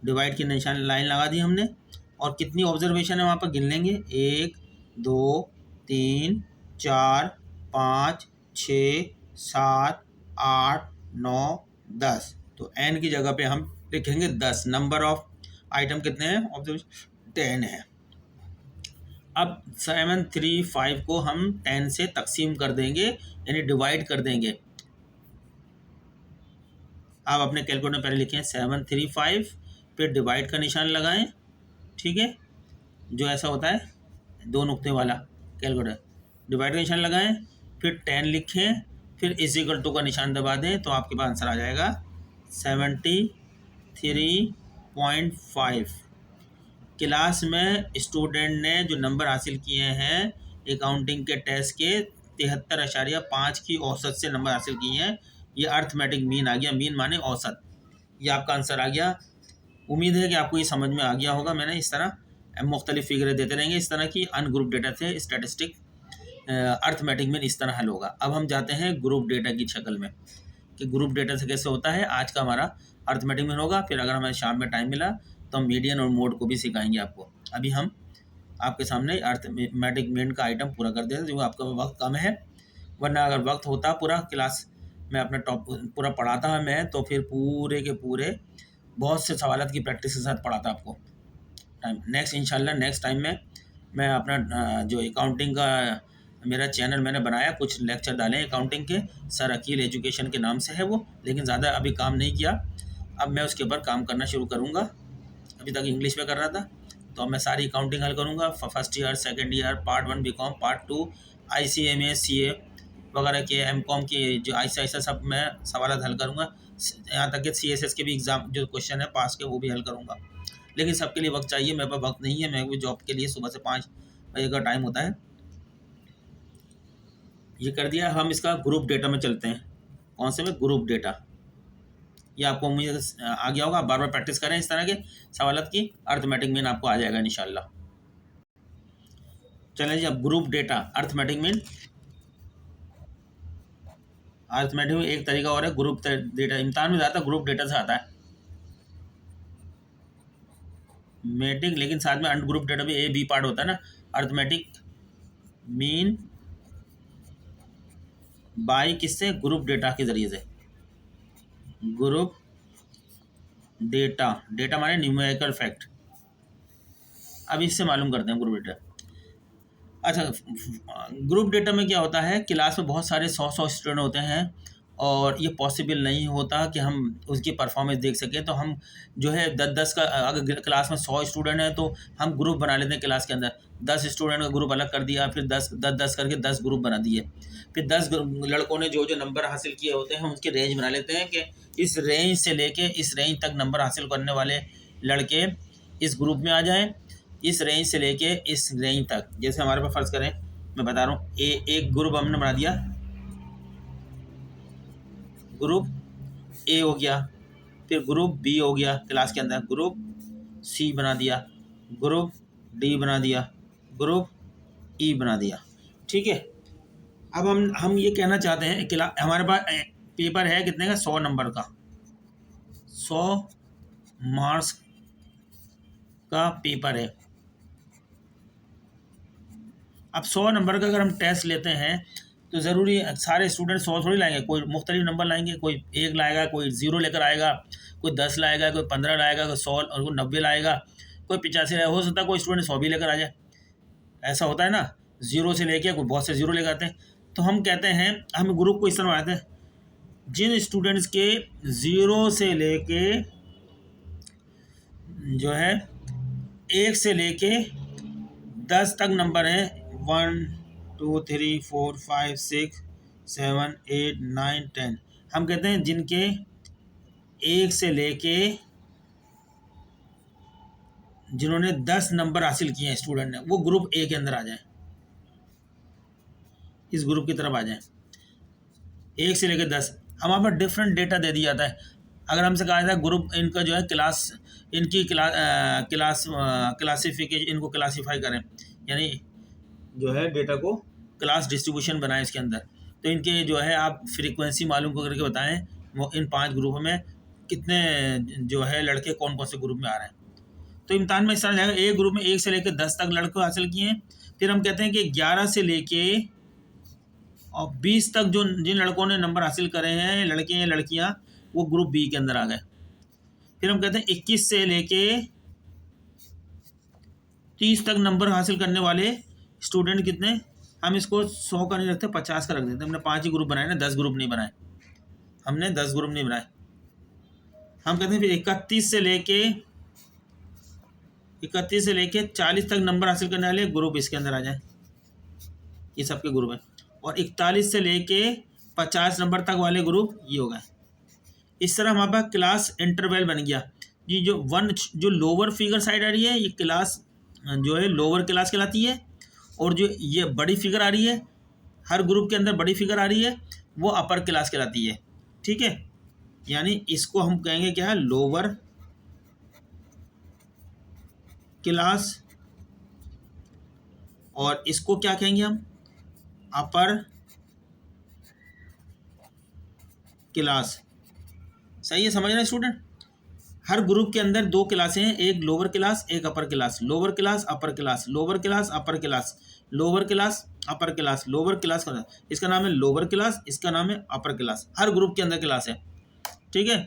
डिवाइड की निशान लाइन लगा दी हमने, और कितनी ऑब्जर्वेशन है वहाँ पर गिन लेंगे, 1 2 3 4 5 6 7 8 9 10, तो एन की जगह पे हम लिखेंगे 10। नंबर ऑफ आइटम कितने हैं, ऑब्जर्वेशन 10 है। अब 735 को हम 10 से तकसीम कर देंगे, यानी डिवाइड कर देंगे। आप अपने कैलकुलेटर में पहले लिखें 735, फिर डिवाइड का निशान लगाएं। ठीक है, जो ऐसा होता है 2 नुक्ते वाला कैलकुलेटर, डिवाइड का निशान लगाएं, फिर 10 लिखें, फिर इज इक्वल टू का निशान दबा दें, तो आपके पास आंसर आ जाएगा 73.5। क्लास में स्टूडेंट ने जो नंबर हासिल किए हैं अकाउंटिंग के टेस्ट के 73.5 की औसत से नंबर हासिल किए हैं, ये अर्थमेटिक मीन आ गया। मीन माने औसत, ये आपका आंसर आ गया। उम्मीद है कि आपको ये समझ में आ गया होगा। मैंने इस तरह मुख्तलिफ फिगरें देते रहेंगे इस तरह की, अनग्रुप डेटा से स्टैटिस्टिक अर्थमेटिक मीन इस तरह हल होगा। अब हम जाते हैं ग्रुप डेटा की शक्ल में कि ग्रुप डेटा से कैसे होता है। आज का हमारा अर्थमेटिक मीन होगा, फिर अगर हमें शाम में टाइम मिला तो हम मीडियन और मोड को भी सिखाएंगे आपको। अभी हम आपके सामने अर्थमेटिक मीन का आइटम पूरा कर देते हैं, जो आपका वक्त कम है, वरना अगर वक्त होता पूरा क्लास में अपना टॉप पूरा पढ़ाता है मैं, तो फिर पूरे के पूरे बहुत से सवालात की प्रैक्टिस के साथ पढ़ाता आपको। टाइम नेक्स्ट इंशाल्लाह नेक्स्ट टाइम में मैं अपना जो अकाउंटिंग का मेरा चैनल मैंने बनाया, कुछ लेक्चर डाले अकाउंटिंग के, सर अकील एजुकेशन के नाम से है वो, लेकिन ज़्यादा अभी काम नहीं किया। अब मैं उसके ऊपर काम करना शुरू करूँगा। अभी तक इंग्लिश में कर रहा था, तो अब मैं सारी अकाउंटिंग हल करूँगा, first year, second year, part 1 BCom, part 2 ICMA CA वगैरह के, MCOM के, जो ऐसा सब मैं सवाल हल करूँगा। यहाँ तक कि CSS के भी एग्ज़ाम जो क्वेश्चन है पास के, वो भी हल करूँगा। लेकिन सबके लिए वक्त चाहिए, मेरे पास वक्त नहीं है। मैं भी जॉब के लिए सुबह से 5 बजे का टाइम होता है। ये कर दिया। हम इसका ग्रुप डेटा में चलते हैं। कौन से में, ग्रुप डेटा। ये आपको उम्मीद आ गया होगा। बार बार प्रैक्टिस करें इस तरह के सवालत की, अर्थमेटिक मीन आपको आ जाएगा इंशाल्लाह। चलें जी, अब group data, arithmetic mean. Arithmetic में एक तरीका और है ग्रुप डेटा, इम्तिहान में ज़्यादा ग्रुप डेटा से आता है मेटिक, लेकिन साथ में अनग्रुप डेटा भी A B पार्ट होता है ना। अर्थमेटिक मीन बाई किससे, ग्रुप डेटा के जरिए से। ग्रुप डेटा, डेटा माने न्यूमेरिकल फैक्ट। अब इससे मालूम करते हैं ग्रुप डेटा। अच्छा, ग्रुप डेटा में क्या होता है, क्लास में बहुत सारे 100 स्टूडेंट होते हैं, और ये पॉसिबल नहीं होता कि हम उसकी परफॉर्मेंस देख सकें। तो हम जो है 10-10 का, अगर क्लास में 100 स्टूडेंट हैं तो हम ग्रुप बना लेते हैं क्लास के अंदर। 10 स्टूडेंट का ग्रुप अलग कर दिया, फिर 10-10 करके 10 ग्रुप बना दिए। फिर 10 लड़कों ने जो जो नंबर हासिल किए होते हैं उसकी रेंज बना लेते हैं कि इस रेंज से लेके इस रेंज तक नंबर हासिल करने वाले लड़के इस ग्रुप में आ जाएँ, इस रेंज से लेके इस रेंज तक। जैसे हमारे पास फ़र्ज़ करें, मैं बता रहा हूँ, एक ग्रुप हमने बना दिया, ग्रुप A हो गया, फिर ग्रुप B हो गया, क्लास के अंदर ग्रुप C बना दिया, ग्रुप D बना दिया, ग्रुप E बना दिया। ठीक है, अब हम ये कहना चाहते हैं कि हमारे पास पेपर है कितने का, 100 नंबर का, 100 मार्क्स का पेपर है। अब 100 नंबर का अगर हम टेस्ट लेते हैं तो ज़रूरी सारे स्टूडेंट 100 थोड़ी लाएंगे, कोई मुख्तलिफ नंबर लाएंगे, कोई 1 लाएगा, कोई 0 लेकर आएगा, कोई 10 लाएगा, कोई 15 लाएगा, कोई 100 और कोई 90 लाएगा, कोई 85 लाएगा। हो सकता है कोई स्टूडेंट 100 भी लेकर आ जाए, ऐसा होता है ना। 0 से लेके कोई बहुत से 0 लेकर आते हैं। तो हम कहते हैं, हम ग्रुप को इस तरह बनाते हैं, जिन स्टूडेंट्स के 0 से लेके जो है 1 से लेके 10 तक नंबर है। 1 2 3 4 5 6 7 8 9 10। हम कहते हैं जिनके 1 से लेके जिन्होंने 10 नंबर हासिल किए हैं स्टूडेंट ने, वो ग्रुप ए के अंदर आ जाए, इस ग्रुप की तरफ आ जाए। 1 से लेकर 10 हमारे पास डिफरेंट डेटा दे दिया जाता है। अगर हमसे कहा जाता है ग्रुप इनका जो है क्लास, इनकी क्लासिफिकेशन, इनको क्लासीफाई करें, यानी जो है डेटा को क्लास डिस्ट्रीब्यूशन बनाएं इसके अंदर, तो इनके जो है आप फ्रीक्वेंसी मालूम करके बताएं वो इन 5 ग्रुपों में कितने जो है लड़के कौन कौन से ग्रुप में आ रहे हैं। तो इम्तहान में इस तरह जाएगा, एक ग्रुप में 1 से लेकर 10 तक लड़के हासिल किए हैं। फिर हम कहते हैं कि 11 से लेके और 20 तक जो जिन लड़कों ने नंबर हासिल करे हैं, लड़के या लड़कियां, वो ग्रुप बी के अंदर आ गए। फिर हम कहते हैं 21 से लेके 30 तक नंबर हासिल करने वाले स्टूडेंट कितने, हम इसको 100 का नहीं रखते, 50 का रख देते। हमने 5 ही ग्रुप बनाए ना, 10 ग्रुप नहीं बनाए, हमने 10 ग्रुप नहीं बनाए। हम कहते हैं फिर 31 से लेके 40 तक नंबर हासिल करने वाले ग्रुप इसके अंदर आ जाए, ये सबके ग्रुप है। और 41 से लेके 50 नंबर तक वाले ग्रुप ये हो गए। इस तरह हमारे पास क्लास इंटरवल बन गया। ये जो लोअर फिगर साइड आ रही है, ये क्लास जो है लोअर क्लास कहलाती है, और जो ये बड़ी फिगर आ रही है, हर ग्रुप के अंदर बड़ी फिगर आ रही है, वो अपर क्लास कहलाती है। ठीक है, यानी इसको हम कहेंगे क्या है, लोअर क्लास, और इसको क्या कहेंगे हम, अपर क्लास। सही है, समझ रहे हैं स्टूडेंट। हर ग्रुप के अंदर 2 क्लासें हैं, एक लोअर क्लास, एक upper class, lower class upper class, lower class upper class, lower class upper class, lower class, इसका नाम है लोअर क्लास, इसका नाम है अपर क्लास। हर ग्रुप के अंदर क्लास है। ठीक है,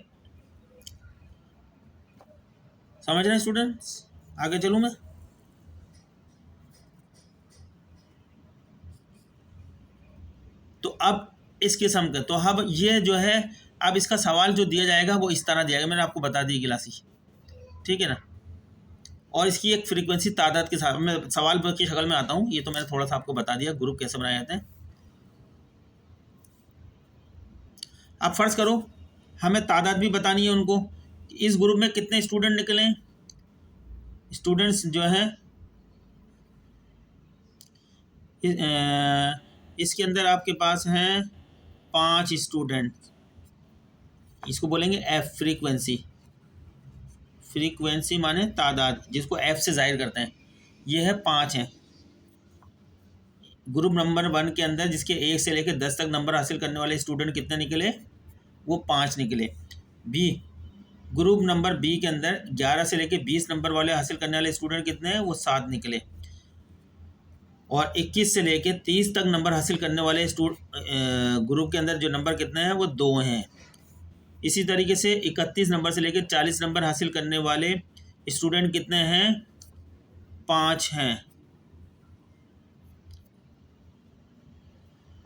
समझ रहे हैं स्टूडेंट्स। आगे चलूँ मैं। तो अब इस किस्म का, तो अब ये जो है, अब इसका सवाल जो दिया जाएगा वो इस तरह दिया जाएगा, मैंने आपको बता दी क्लासी। ठीक है ना, और इसकी एक फ्रीक्वेंसी तादाद के साथ मैं सवाल की शक्ल में आता हूँ। ये तो मैंने थोड़ा सा आपको बता दिया ग्रुप कैसे बनाए जाते हैं। अब फर्ज करो हमें तादाद भी बतानी है उनको, इस ग्रुप में कितने स्टूडेंट निकले। स्टूडेंट्स जो हैं इसके अंदर आपके पास हैं 5 स्टूडेंट, इसको बोलेंगे एफ, फ्रीक्वेंसी माने तादाद, जिसको एफ से जाहिर करते हैं। ये है 5 हैं। ग्रुप नंबर 1 के अंदर जिसके 1 से लेकर 10 तक नंबर हासिल करने वाले स्टूडेंट कितने निकले, वो 5 निकले। बी, ग्रुप नंबर बी के अंदर 11 से लेकर 20 नंबर वाले हासिल करने वाले स्टूडेंट कितने हैं, वो 7 निकले। और 21 से लेकर 30 तक नंबर हासिल करने वाले ग्रुप के अंदर जो नंबर कितने हैं, वो 2 हैं। इसी तरीके से 31 नंबर से लेकर 40 नंबर हासिल करने वाले स्टूडेंट कितने हैं, 5 हैं।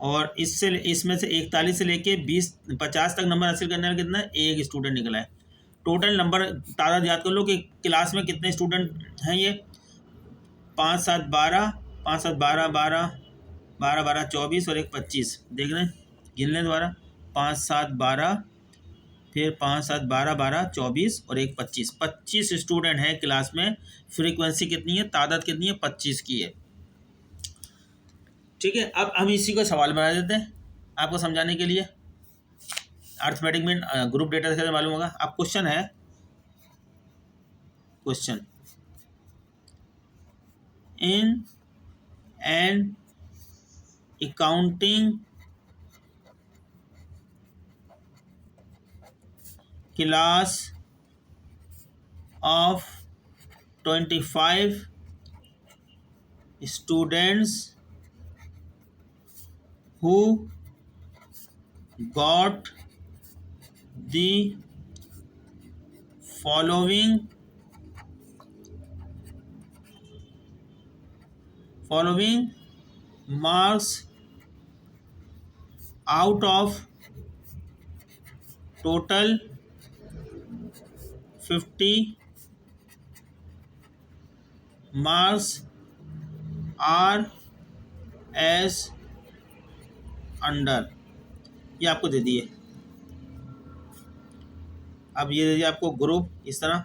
और इसमें से 41 से लेके 50 तक नंबर हासिल करने वाला कितना है, 1 स्टूडेंट निकला है। टोटल नंबर तादाद याद कर लो कि क्लास में कितने स्टूडेंट हैं। ये 5 7 12, 5 7 12 12 12 12 24 और 1 25। देख रहे हैं, गिन लें दोबारा, 5 7 12, फिर 5 7 12 12 24 और 1 25। 25 स्टूडेंट हैं क्लास में। फ्रीक्वेंसी कितनी है, तादाद कितनी है, 25 की है। ठीक है, अब हम इसी को सवाल बना देते हैं आपको समझाने के लिए। अर्थमेटिक में ग्रुप डेटा से मालूम होगा। अब क्वेश्चन है, question in an accounting class of 25 students who got the following marks out of total 50 . 50 students marks R S under, ये आपको दे दिए। अब ये दे दिया आपको ग्रुप, इस तरह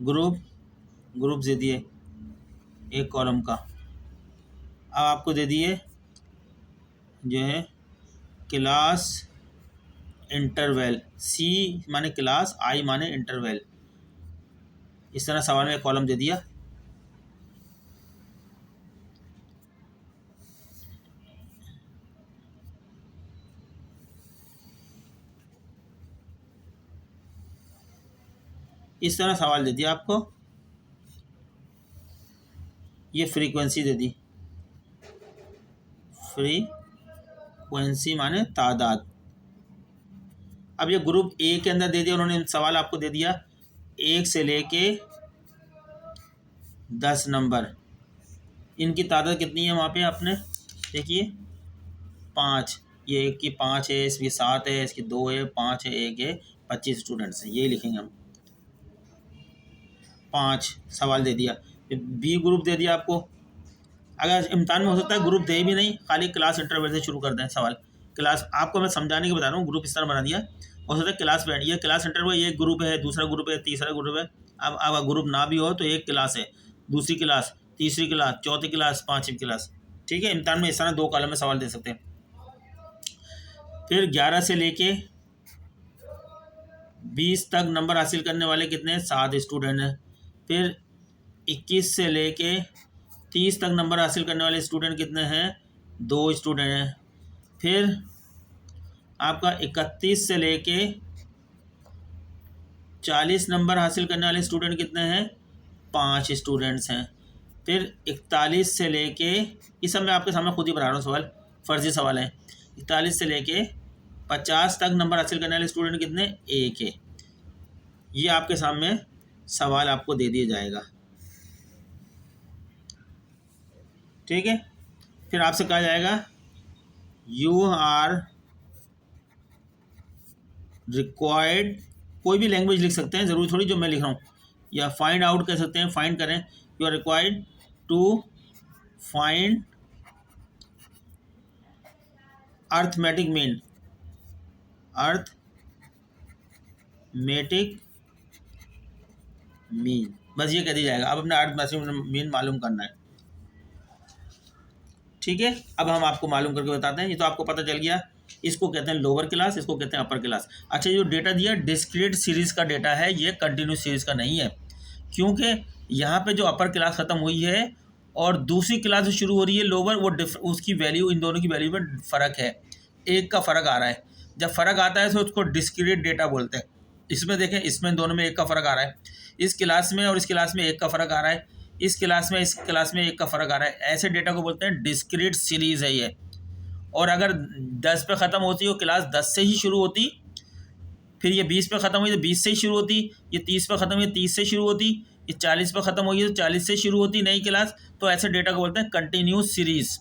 ग्रुप दे दिए एक कॉलम का। अब आपको दे दिए जो है क्लास इंटरवल, सी माने क्लास, आई माने इंटरवल। इस तरह सवाल में एक कॉलम दे दिया। इस तरह सवाल दे दिया आपको। ये फ्रीक्वेंसी दे दी, फ्रीक्वेंसी माने तादाद। अब ये ग्रुप ए के अंदर दे दिया उन्होंने, सवाल आपको दे दिया 1 से लेके 10 नंबर, इनकी तादाद कितनी है वहाँ पे आपने देखिए 5, ये एक की 5 है, इसकी 7 है, इसकी 2 है, 5 है, 1 है, 25 स्टूडेंट्स हैं, यही लिखेंगे हम। 5 सवाल दे दिया। बी ग्रुप दे दिया आपको। अगर इम्तान में हो सकता है ग्रुप दे भी नहीं, खाली क्लास इंटरवल से शुरू कर दें सवाल। क्लास आपको मैं समझाने के बता रहा हूँ, ग्रुप इस तरह बना दिया। हो सकता है क्लास बैंड, ये क्लास इंटरवल, ये ग्रुप है, दूसरा ग्रुप है, तीसरा ग्रुप है। अब अगर ग्रुप ना भी हो तो एक क्लास है, दूसरी क्लास, तीसरी क्लास, चौथी क्लास, पाँचवीं क्लास। ठीक है, इम्तान में इस तरह 2 कॉलम में सवाल दे सकते हैं। फिर 11 से लेके 20 तक नंबर हासिल करने वाले कितने हैं? 7 स्टूडेंट हैं। फिर 21 से लेके 30 तक नंबर हासिल करने वाले स्टूडेंट कितने हैं? 2 स्टूडेंट हैं। फिर आपका 31 से लेके 40 नंबर हासिल करने वाले स्टूडेंट कितने हैं? 5 स्टूडेंट्स हैं। फिर 41 से लेके, ये सब मैं आपके सामने खुद ही बना रहा हूँ सवाल, फर्जी सवाल है। 41 से लेके 50 तक नंबर हासिल करने वाले स्टूडेंट कितने? 1 है। ये आपके सामने सवाल आपको दे दिया जाएगा। ठीक है, फिर आपसे कहा जाएगा यू आर रिक्वायर्ड, कोई भी लैंग्वेज लिख सकते हैं, ज़रूरी थोड़ी जो मैं लिख रहा हूँ, या फाइंड आउट कह सकते हैं, फाइंड करें। You are required to find arithmetic mean, arithmetic mean, बस ये कह दिया जाएगा। अब अपना अर्थमेटिक मीन मालूम करना है। ठीक है, अब हम आपको मालूम करके बताते हैं। ये तो आपको पता चल गया, इसको कहते हैं लोअर क्लास, इसको कहते हैं अपर क्लास। अच्छा, ये जो डेटा दिया डिस्क्रीट सीरीज़ का डेटा है, ये कंटिन्यूस सीरीज़ का नहीं है, क्योंकि यहाँ पे जो अपर क्लास ख़त्म हुई है और दूसरी क्लास जो शुरू हो रही है लोअर, वो उसकी वैल्यू, इन दोनों की वैल्यू में फ़र्क है, 1 का फ़र्क आ रहा है। जब फ़र्क आता है तो उसको डिस्क्रीट डेटा बोलते हैं। इसमें देखें, इसमें दोनों में 1 का फ़र्क आ रहा है, इस क्लास में और इस क्लास में 1 का फ़र्क आ रहा है, इस क्लास में 1 का फ़र्क आ रहा है। ऐसे डेटा को बोलते हैं डिस्क्रीट सीरीज़ है ये। और अगर 10 पे ख़त्म होती हो क्लास, 10 से ही शुरू होती, फिर ये 20 पे ख़त्म हुई तो 20 से ही शुरू होती, ये 30 पे ख़त्म हुई तो 30 से शुरू होती, ये 40 पे ख़त्म हुई तो 40 से शुरू होती नई क्लास। तो ऐसे डेटा को बोलते हैं कंटिन्यूस सीरीज़।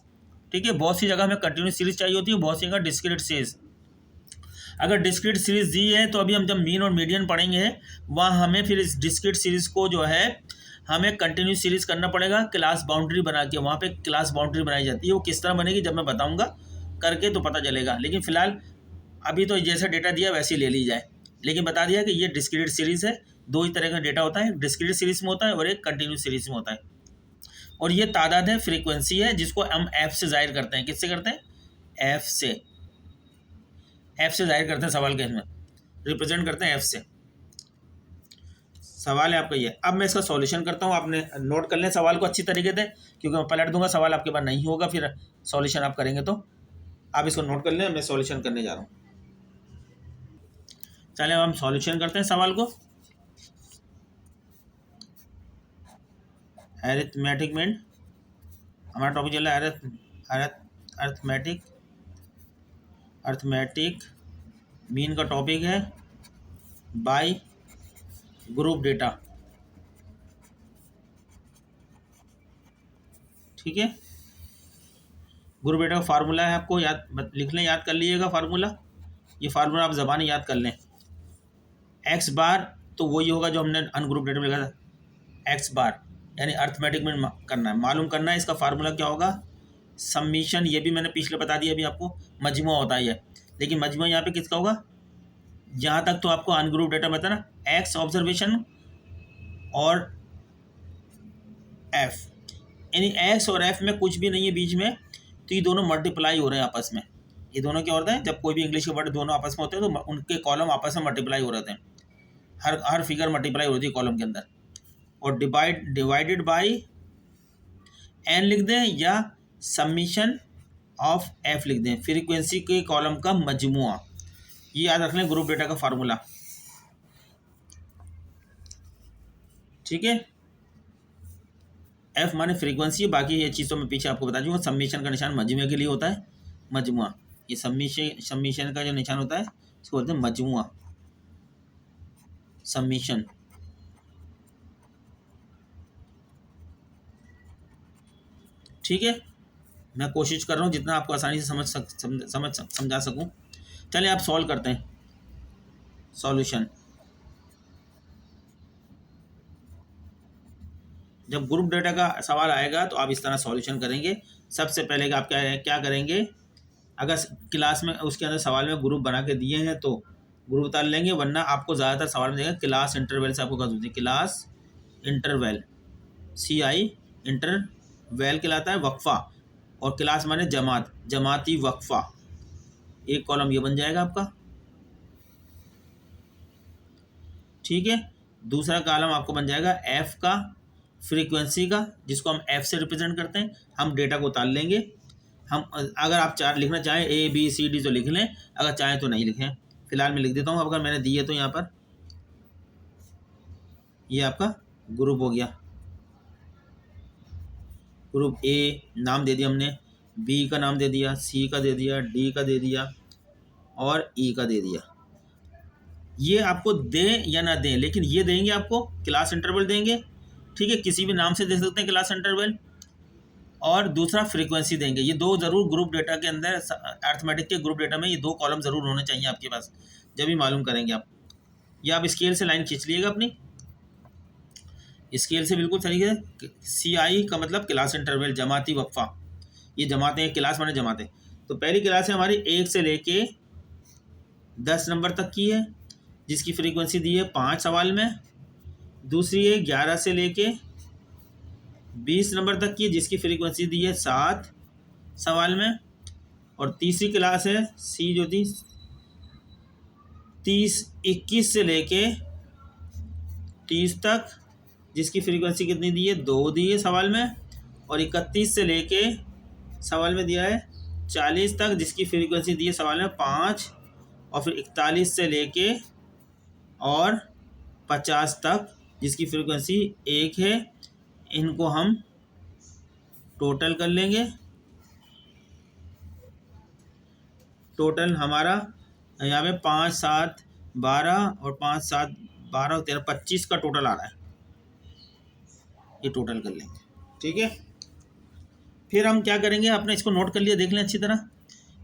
ठीक है, बहुत सी जगह हमें कंटिन्यूस सीरीज़ चाहिए होती है, बहुत सी जगह डिस्क्रीट सीरीज़। अगर डिस्क्रीट सीरीज़ दी है तो अभी हम जब मीन और मीडियन पढ़ेंगे, वहाँ हमें फिर इस डिस्क्रीट सीरीज़ को जो है हमें कंटिन्यूस सीरीज़ करना पड़ेगा, क्लास बाउंड्री बना के। वहाँ पे क्लास बाउंड्री बनाई जाती है, वो किस तरह बनेगी जब मैं बताऊँगा करके तो पता चलेगा। लेकिन फ़िलहाल अभी तो जैसा डेटा दिया वैसे ही ले ली जाए। लेकिन बता दिया कि ये डिस्क्रीट सीरीज़ है, 2 ही तरह का डेटा होता है, डिस्क्रीट सीरीज़ में होता है और एक कंटिन्यूस सीरीज़ में होता है। और ये तादाद है, फ्रीक्वेंसी है, जिसको हम एफ से जाहिर करते हैं। किससे करते हैं? एफ से जाहिर करते हैं सवाल के, इसमें रिप्रेजेंट करते हैं एफ से। सवाल है आपका ये। अब मैं इसका सॉल्यूशन करता हूँ, आपने नोट कर लें सवाल को अच्छी तरीके से, क्योंकि मैं पलट दूंगा, सवाल आपके पास नहीं होगा, फिर सॉल्यूशन आप करेंगे। तो आप इसको नोट कर लें, मैं सॉल्यूशन करने जा रहा हूँ। चलिए अब हम सॉल्यूशन करते हैं सवाल को। अरिथमेटिक मीन, हमारा टॉपिक चल रहा है अरिथमेटिक मीन का टॉपिक है बाय ग्रुप डेटा। ठीक है, ग्रुप डेटा का फार्मूला है, आपको याद लिख लें, याद कर लीजिएगा फार्मूला। ये फार्मूला आप ज़बानी याद कर लें। एक्स बार तो वही होगा जो हमने अनग्रुप डेटा में लिखा था, एक्स बार, यानी अर्थमेटिक में करना है, मालूम करना है। इसका फार्मूला क्या होगा, सम्मिशन, ये भी मैंने पिछले बता दिया अभी आपको, मजमुआ होता है ये, लेकिन मजमुआ यहाँ पे किसका होगा, जहाँ तक तो आपको अनग्रुप डेटा बता ना, एक्स ऑब्जर्वेशन और एफ, यानी एक्स और एफ में कुछ भी नहीं है बीच में, तो ये दोनों मल्टीप्लाई हो रहे हैं आपस में। ये दोनों क्या होता है, जब कोई भी इंग्लिश के वर्ड दोनों आपस में होते हैं तो उनके कॉलम आपस में मल्टीप्लाई हो रहे हैं, हर फिगर मल्टीप्लाई होती है कॉलम के अंदर। और डिवाइडेड बाई एन लिख दें या समीशन ऑफ एफ लिख दें, फ्रीक्वेंसी के कॉलम का मजमुआ। ये याद रख लें ग्रुप डेटा का फार्मूला, ठीक है। एफ माने फ्रीक्वेंसी, बाकी ये चीज़ तो मैं पीछे आपको बता दूँगा। समीशन का निशान मजमुए के लिए होता है, मजमुआ, ये समीशन का जो निशान होता है इसको बोलते हैं मजमुआ, समीशन। ठीक है, मैं कोशिश कर रहा हूँ जितना आपको आसानी से समझा सकूँ। चलिए आप सॉल्व करते हैं, सॉल्यूशन। जब ग्रुप डेटा का सवाल आएगा तो आप इस तरह सॉल्यूशन करेंगे। सबसे पहले आप क्या करेंगे, अगर क्लास में उसके अंदर सवाल में ग्रुप बना के दिए हैं तो ग्रुप उतार लेंगे, वरना आपको ज़्यादातर सवाल में देगा क्लास इंटरवल से आपको कर दीजिए, क्लास इंटरवल, CI इंटरवल कहलाता है वक्फा, और क्लास माने जमात, जमाती वक्फा। एक कॉलम ये बन जाएगा आपका, ठीक है। दूसरा कॉलम आपको बन जाएगा एफ का, फ्रीक्वेंसी का, जिसको हम एफ से रिप्रेजेंट करते हैं। हम डेटा को उतार लेंगे, हम अगर आप चार्ट लिखना चाहें ABCD तो लिख लें, अगर चाहें तो नहीं लिखें। फिलहाल मैं लिख देता हूँ, अगर मैंने दिए तो यहाँ पर ये आपका ग्रुप हो गया, ग्रुप A नाम दे दिया हमने, B का नाम दे दिया, C का दे दिया, D का दे दिया और E का दे दिया। ये आपको दें या ना दें, लेकिन ये देंगे आपको, क्लास इंटरवल देंगे, ठीक है, किसी भी नाम से दे सकते हैं क्लास इंटरवल, और दूसरा फ्रीक्वेंसी देंगे। ये दो ज़रूर ग्रुप डेटा के अंदर, अर्थमेटिक के ग्रुप डेटा में ये दो कॉलम ज़रूर होने चाहिए आपके पास, जब भी मालूम करेंगे आप। या आप स्केल से लाइन खींच लीजिएगा अपनी, स्केल से बिल्कुल तरीके से। CI का मतलब क्लास इंटरवल, जमाती वक्फा, ये जमातें, क्लास माने जमातें। तो पहली क्लास है हमारी 1 से लेके 10 नंबर तक की है, जिसकी फ्रीक्वेंसी दी है 5 सवाल में। दूसरी है 11 से लेके 20 नंबर तक की, जिसकी फ्रीक्वेंसी दी है 7 सवाल में। और तीसरी क्लास है C जो थी 21 से लेके 30 तक, जिसकी फ्रीक्वेंसी कितनी दी है, 2 दी है सवाल में। और 31 से लेके सवाल में दिया है 40 तक, जिसकी फ्रीक्वेंसी दी है सवाल में 5। और फिर 41 से लेके और 50 तक, जिसकी फ्रीक्वेंसी 1 है। इनको हम टोटल कर लेंगे, टोटल हमारा यहाँ पे 5 7 12 और 5 7 12 और 13 25 का टोटल आ रहा है, ये टोटल कर लेंगे, ठीक है। फिर हम क्या करेंगे, आपने इसको नोट कर लिया, देख लें अच्छी तरह।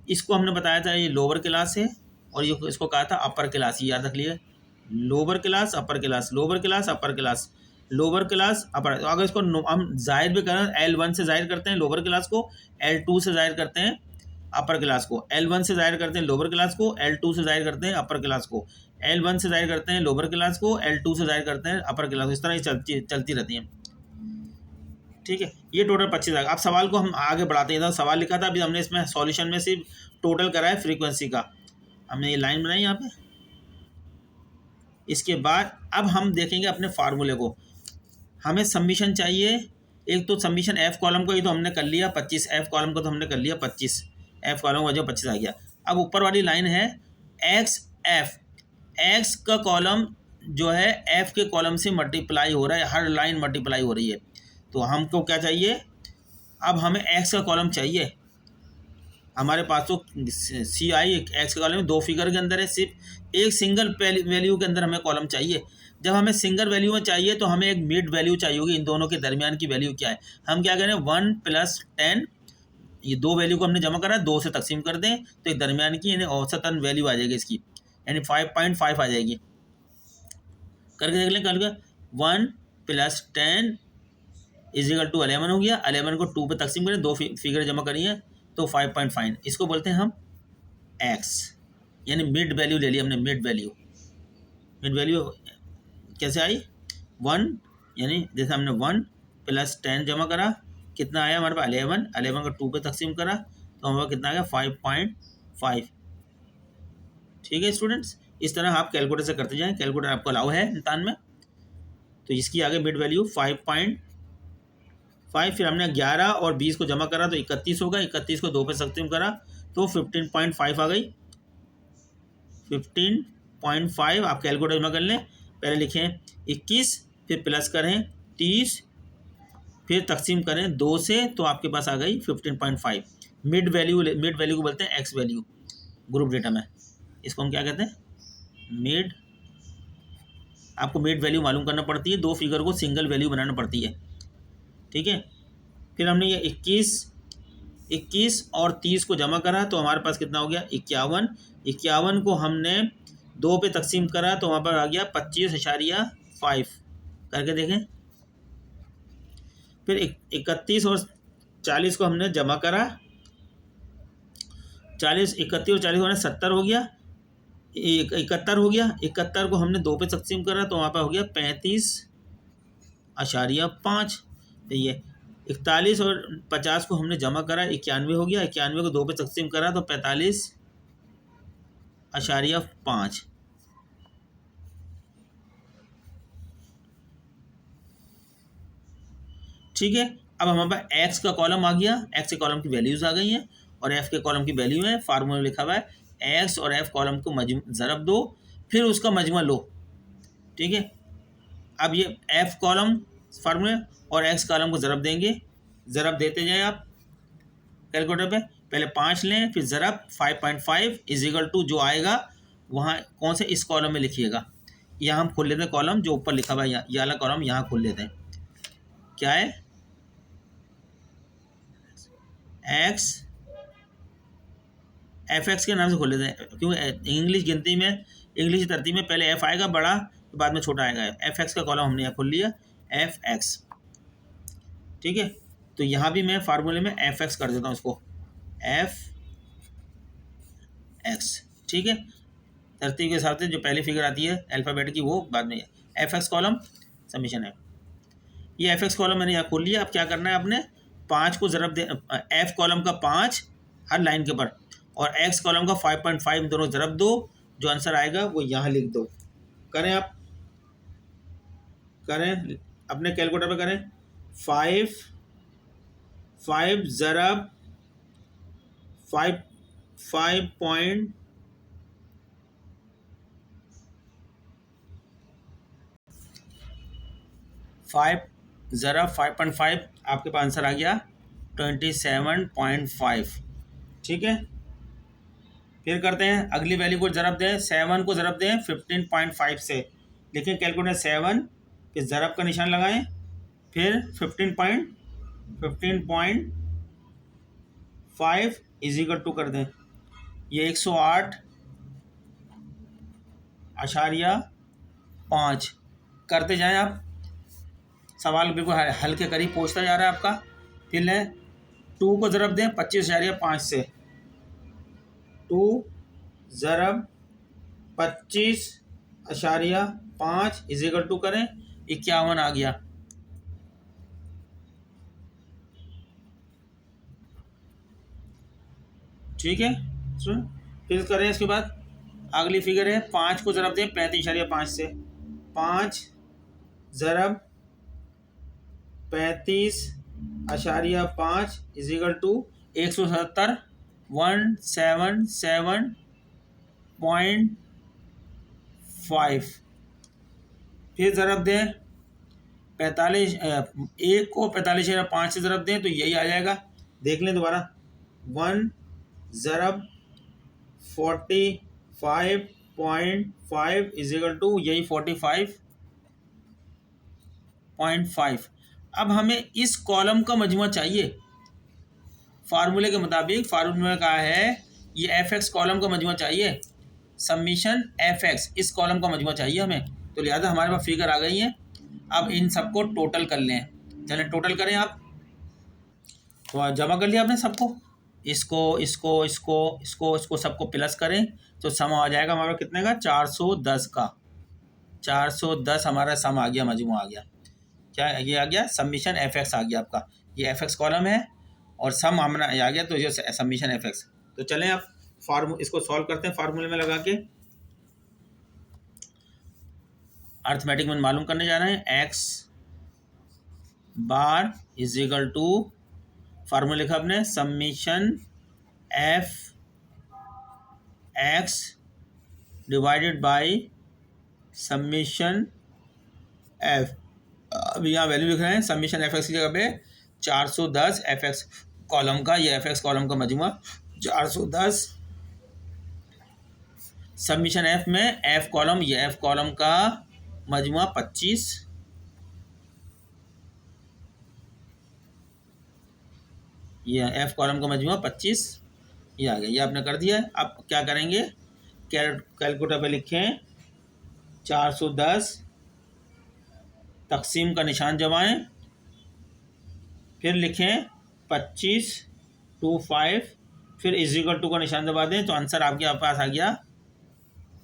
इसको हमने बताया था ये लोअर क्लास है, और ये इसको कहा था अपर क्लास, ये याद रख लिए, lower class upper class, lower class upper class, lower class upper. तो अगर इसको हम जाहिर भी करें, L1 से जाहिर करते हैं लोअर क्लास को, L2 से जाहिर करते हैं अपर क्लास को, L1 से जाहिर करते हैं लोअर क्लास को, L2 से जाहिर करते हैं अपर क्लास को, L1 से जाहिर करते हैं लोअर क्लास को, L2 से जाहिर करते हैं अपर क्लास को। इस तरह ही चलती रहती हैं, ठीक है। ये टोटल 25 आ गया। अब सवाल को हम आगे बढ़ाते हैं, सवाल लिखा था, अभी हमने इसमें सॉल्यूशन में सिर्फ टोटल करा है फ्रीक्वेंसी का, हमने ये लाइन बनाई यहाँ पे। इसके बाद अब हम देखेंगे अपने फार्मूले को। हमें सबमिशन चाहिए, एक तो सबमिशन एफ कॉलम को, ये तो हमने कर लिया 25, एफ कॉलम को तो हमने कर लिया 25, एफ कॉलम का जो 25 आ गया। अब ऊपर वाली लाइन है एक्स एफ, एक्स का कॉलम जो है एफ के कॉलम से मल्टीप्लाई हो रहा है, हर लाइन मल्टीप्लाई हो रही है। तो हमको क्या चाहिए, अब हमें एक्स का कॉलम चाहिए। हमारे पास तो CI एक्स का कॉलम 2 फिगर के अंदर है, सिर्फ एक सिंगल वैल्यू के अंदर हमें कॉलम चाहिए। जब हमें सिंगल वैल्यू में चाहिए तो हमें एक मिड वैल्यू चाहिए होगी, इन दोनों के दरमियान की वैल्यू क्या है। हम क्या करें, 1 + 10, ये 2 वैल्यू को हमने जमा करा, 2 से तकसीम कर दें तो एक दरमियान की यानी औसतन वैल्यू आ जाएगी इसकी, यानी 5.5 आ जाएगी। करके देख लें। करके 1 + 10 = 11 हो गया। 11 को 2 पे तकसीम करें, दो फिगर जमा करिए तो 5.5। इसको बोलते हैं हम एक्स, यानी मिड वैल्यू ले लिया हमने। मिड वैल्यू कैसे आई? 1, यानी जैसे हमने 1 + 10 जमा करा, कितना आया हमारे पास? 11। 11 को 2 पे तकसीम करा तो हमारे पास कितना आ गया? 5.5। ठीक है स्टूडेंट्स, इस तरह आप कैलकुलेटर से करते जाएं। कैलकुलेटर आपको अलाउ है इम्तहान में। तो इसकी आगे मिड वैल्यू 5.5। फिर हमने 11 और 20 को जमा करा तो 31 होगा। 31 को 2 पे तकसीम करा तो 15.5 आ गई। 15.5 आप कैलकुलेटर जमा कर लें। पहले लिखें 21, फिर प्लस करें 30, फिर तकसीम करें 2 से तो आपके पास आ गई 15.5। मिड वैल्यू को बोलते हैं एक्स वैल्यू ग्रुप डेटा में। इसको हम क्या कहते हैं? मिड। आपको मिड वैल्यू मालूम करना पड़ती है, दो फिगर को सिंगल वैल्यू बनाना पड़ती है। ठीक है, फिर हमने ये 21 और 30 को जमा करा तो हमारे पास कितना हो गया? 51। 51 को हमने 2 पे तकसीम करा तो वहाँ पर आ गया 25.5। करके देखें। फिर 31 और 40 को हमने जमा करा, 31 और 40 होने 70 हो गया। 71 हो गया। 71 को हमने 2 पे तकसीम करा तो वहाँ पर हो गया 35.5। ये 41 और 50 को हमने जमा करा, 91 हो गया। 91 को 2 पे तकसीम करा तो 45.5। ठीक है, अब हमारे पास एक्स का कॉलम आ गया। एक्स के कॉलम की वैल्यूज आ गई हैं और एफ के कॉलम की वैल्यू है। फार्मूला लिखा हुआ है एक्स और एफ कॉलम को ज़रब दो, फिर उसका मजमा लो। ठीक है, अब ये एफ कॉलम फार्मूले और एक्स कॉलम को ज़रब देंगे। ज़रब देते जाएं आप कैलकुलेटर पे। पहले 5 लें, फिर ज़रब 5.5 = जो आएगा वहाँ कौन से इस कॉलम में लिखिएगा। यहाँ हम खोल लेते हैं कॉलम जो ऊपर लिखा हुआ है, ये वाला कॉलम यहाँ खोल लेते हैं। क्या है? एक्स एफ एक्स के नाम से खोल लेते हैं, क्योंकि इंग्लिश गिनती में, इंग्लिश तरतीब में पहले एफ आएगा बड़ा तो बाद में छोटा आएगा। एफ एक्स का कॉलम हमने यहाँ खोल लिया, एफ एक्स। ठीक है, तो यहाँ भी मैं फार्मूले में एफ एक्स कर देता हूँ उसको, एफ एक्स। ठीक है, तरतीब के हिसाब से जो पहली फिगर आती है अल्फ़ाबेट की वो बाद में। एफ एक्स कॉलम सबमिशन है। ये एफ एक्स कॉलम मैंने यहाँ खोल लिया। अब क्या करना है आपने? 5 को ज़रब दे, एफ कॉलम का 5 हर लाइन के ऊपर और एक्स कॉलम का 5.5 दोनों ज़रब दो। जो आंसर आएगा वो यहाँ लिख दो। करें आप, करें अपने कैलकुलेटर पे करें। 5 ज़रब 5 5.5 आपके पास आंसर आ गया 27.5। ठीक है, फिर करते हैं अगली वैल्यू को ज़रब दें। 7 को ज़रब दें 15.5 से। लिखें कैलकुलेटर 7, फिर ज़रब का निशान लगाएं, फिर 15.5 = कर दें। ये 108.5 करते जाएं आप। सवाल बिल्कुल हल के करीब पहुँचता जा रहा है आपका। फिर लें 2 को ज़रब दें 25.5 से। 2 ज़रब 25.5 = करें 51 आ गया। ठीक है, सुन फिर करें। इसके बाद अगली फिगर है 5 को ज़रब दें 35.5 से। 5 ज़रब 35.5 = 170 177.5। फिर ज़रब दें 45, 1 को 45.5 से ज़रब दें तो यही आ जाएगा। देख लें दोबारा। 1 ज़रब 45.5 = यही 45.5। अब हमें इस कॉलम का मजमूआ चाहिए। फार्मूले के मुताबिक, फार्मूला का है ये एफ एक्स कॉलम का मजमूआ चाहिए। सबमिशन एफ एक्स, इस कॉलम का मजमूआ चाहिए हमें। तो लिहाजा हमारे पास फिगर आ गई है। अब इन सबको टोटल कर लें, चलें टोटल करें आप। तो जमा कर लिया आपने सबको, इसको इसको इसको इसको इसको सबको प्लस करें तो सम आ जाएगा हमारा कितने का, 410 का। 410 हमारा सम आ गया, मजमू आ गया। क्या ये आ गया, सबमिशन एफ एक्स आ गया आपका। ये एफ एक्स कॉलम है और सम हमारा आ गया, तो ये सबमिशन एफ एक्स। तो चलें आप इसको सॉल्व करते हैं फार्मूले में लगा के। अर्थमेटिक में मालूम करने जा रहे हैं, x bar is equal to, formula लिखा आपने, summation f x divided by summation f. अब यहाँ वैल्यू लिख रहे हैं, सबमिशन एफ एक्स की जगह पे 410 एफ एक्स कॉलम का, ये एफ एक्स कॉलम का मजमुआ 410, सबमिशन एफ में एफ कॉलम, ये एफ कॉलम का मजमुआ 25, ये एफ कॉलम का मजमुआ 25, ये आ गया। ये आपने कर दिया है। अब क्या करेंगे, कैलकुलेटर पे लिखें 410, तकसीम का निशान जमाएं, फिर लिखें 25 टू 5, फिर इजिकल टू का निशान दबा दें, तो आंसर आपके पास आ गया।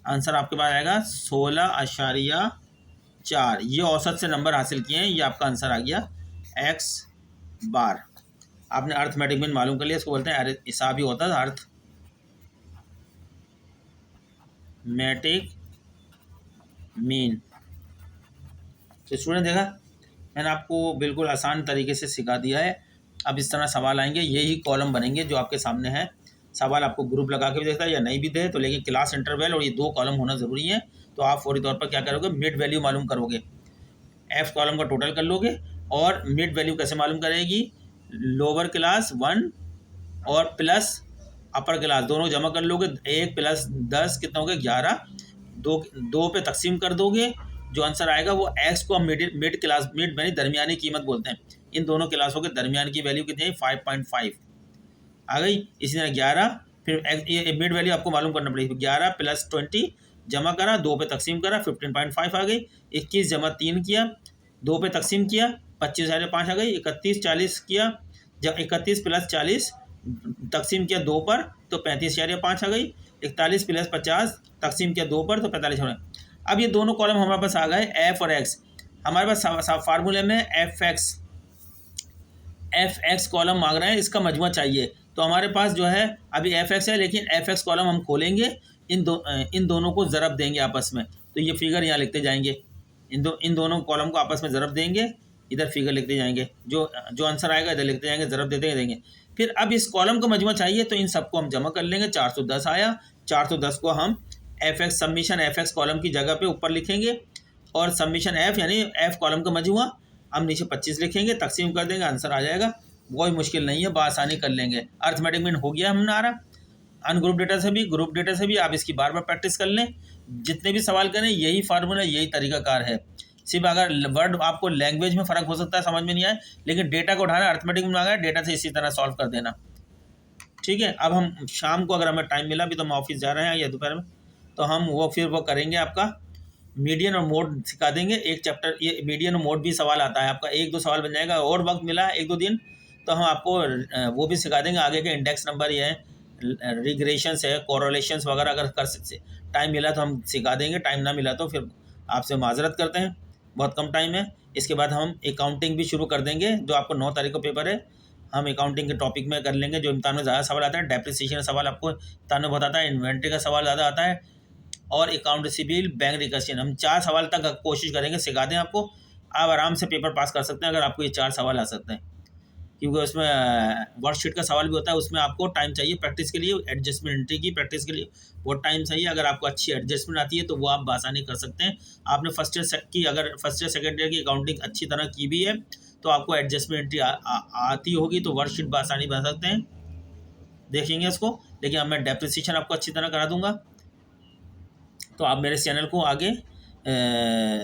आंसर आपके पास आएगा 16.4। ये औसत से नंबर हासिल किए हैं, ये आपका आंसर आ गया एक्स बार। आपने अर्थमेटिक मीन मालूम कर लिया, इसको बोलते हैं हिसाब ही होता है अर्थमेटिक मीन। तो स्टूडेंट देखा, मैंने आपको बिल्कुल आसान तरीके से सिखा दिया है। अब इस तरह सवाल आएंगे, यही कॉलम बनेंगे जो आपके सामने है। सवाल आपको ग्रुप लगा के भी देखता है या नहीं भी दे तो, लेकिन क्लास इंटरवल और ये 2 कॉलम होना ज़रूरी है। तो आप फौरी तौर पर क्या करोगे, मिड वैल्यू मालूम करोगे, एफ कॉलम का टोटल कर लोगे। और मिड वैल्यू कैसे मालूम करेगी, लोअर क्लास 1 और प्लस अपर क्लास दोनों जमा कर लोगे। 1 + 10 कितना हो गया, 11। 2 पे तकसीम कर दोगे, जो आंसर आएगा वो एक्स को हम मिड क्लास, मिड यानी दरमियानी कीमत बोलते हैं। इन दोनों क्लासों के दरमियान की वैल्यू कितनी है, 5.5 आ गई। इसी तरह 11, फिर ये मिड वैल्यू आपको मालूम करना पड़ेगी। 11 + 20 जमा करा, 2 पे तकसीम करा, 15.5 आ गई। 21 जमा 3 किया, 2 पे तकसीम किया, 25.5 आ गई। 31 40 किया, जब 31 + 40 तकसीम किया 2 पर तो 35.5 आ गई। 41 + 50 तकसीम किया 2 पर तो 45 हो गए। अब ये दोनों कॉलम हमारे पास आ गए, एफ और एक्स। हमारे पास फार्मूले में एफ एक्स कॉलम मांग रहे हैं, इसका मजमुआ चाहिए। तो हमारे पास जो है अभी एफ एक्स है, लेकिन एफ एक्स कॉलम हम खोलेंगे, इन दोनों को ज़रब देंगे आपस में। तो ये फिगर यहाँ लिखते जाएंगे, इन दोनों कॉलम को आपस में ज़रब देंगे, इधर फिगर लिखते जाएंगे, जो आंसर आएगा इधर लिखते जाएंगे, ज़रब देते देंगे। फिर अब इस कॉलम का मजमुआ चाहिए, तो इन सबको हम जमा कर लेंगे। 410 आया, 410 को हम F x submission f x column की जगह पे ऊपर लिखेंगे, और सबमिशन एफ यानी एफ कॉलम का मजमुआ हम नीचे 25 लिखेंगे, तकसीम कर देंगे, आंसर आ जाएगा। कोई मुश्किल नहीं है, बआसानी कर लेंगे। अर्थमेटिक मीन हो गया हमारा। अनग्रुप डेटा से भी, ग्रुप डेटा से भी आप इसकी बार बार प्रैक्टिस कर लें। जितने भी सवाल करें यही फार्मूला, यही तरीकाकार है। सिर्फ अगर वर्ड आपको लैंग्वेज में फ़र्क हो सकता है, समझ में नहीं आए, लेकिन डेटा को उठाना अर्थमेटिक में आ गया, डेटा से इसी तरह सॉल्व कर देना। ठीक है, अब हम शाम को अगर हमें टाइम मिला, भी तो हम ऑफिस जा रहे हैं या दोपहर में, तो हम फिर वो करेंगे, आपका मीडियन और मोड सिखा देंगे। एक चैप्टर ये मीडियन और मोड भी सवाल आता है आपका, 1-2 सवाल बन जाएगा। और वक्त मिला 1-2 दिन तो हम आपको वो भी सिखा देंगे। आगे के इंडेक्स नंबर ये है, रिग्रेशंस है, कोरोलेशंस वगैरह अगर कर सकते, टाइम मिला तो हम सिखा देंगे, टाइम ना मिला तो फिर आपसे माजरत करते हैं, बहुत कम टाइम है। इसके बाद हम अकाउंटिंग भी शुरू कर देंगे, जो आपको 9 तारीख को पेपर है। हम अकाउंटिंग के टॉपिक में कर लेंगे, जो इम्तान में ज़्यादा सवाल आता है। डेप्रिसिएशन का सवाल आपको इम्तान में बहुत आता है, इन्वेंट्री का सवाल ज़्यादा आता है, और अकाउंट रिसीवेबल, बैंक रिकन्सिलिएशन। हम 4 सवाल तक कोशिश करेंगे सिखा दें आपको। आप आराम से पेपर पास कर सकते हैं अगर आपको ये 4 सवाल आ सकते हैं, क्योंकि उसमें वर्कशीट का सवाल भी होता है, उसमें आपको टाइम चाहिए प्रैक्टिस के लिए, एडजस्टमेंट एंट्री की प्रैक्टिस के लिए वो टाइम चाहिए। अगर आपको अच्छी एडजस्टमेंट आती है तो वो आप बासानी कर सकते हैं। आपने फर्स्ट ईयर की, अगर फर्स्ट ईयर सेकेंड ईयर की अकाउंटिंग अच्छी तरह की भी है तो आपको एडजस्टमेंट एंट्री आती होगी, तो वर्कशीट बासानी बना सकते हैं, देखेंगे उसको। लेकिन अब मैं डेप्रिसिएशन आपको अच्छी तरह करा दूंगा। तो आप मेरे चैनल को आगे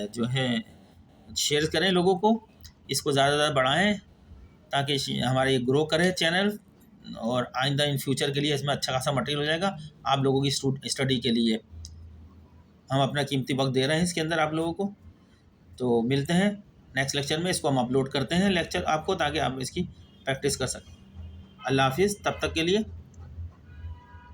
जो है शेयर करें, लोगों को इसको ज़्यादा से ज़्यादा बढ़ाएं, ताकि हमारे ये ग्रो करे चैनल, और आइंदा इन फ्यूचर के लिए इसमें अच्छा खासा मटेरियल हो जाएगा आप लोगों की स्टडी के लिए। हम अपना कीमती वक्त दे रहे हैं इसके अंदर आप लोगों को। तो मिलते हैं नेक्स्ट लेक्चर में, इसको हम अपलोड करते हैं लेक्चर आपको, ताकि आप इसकी प्रैक्टिस कर सकें। अल्लाह हाफिज़, तब तक के लिए।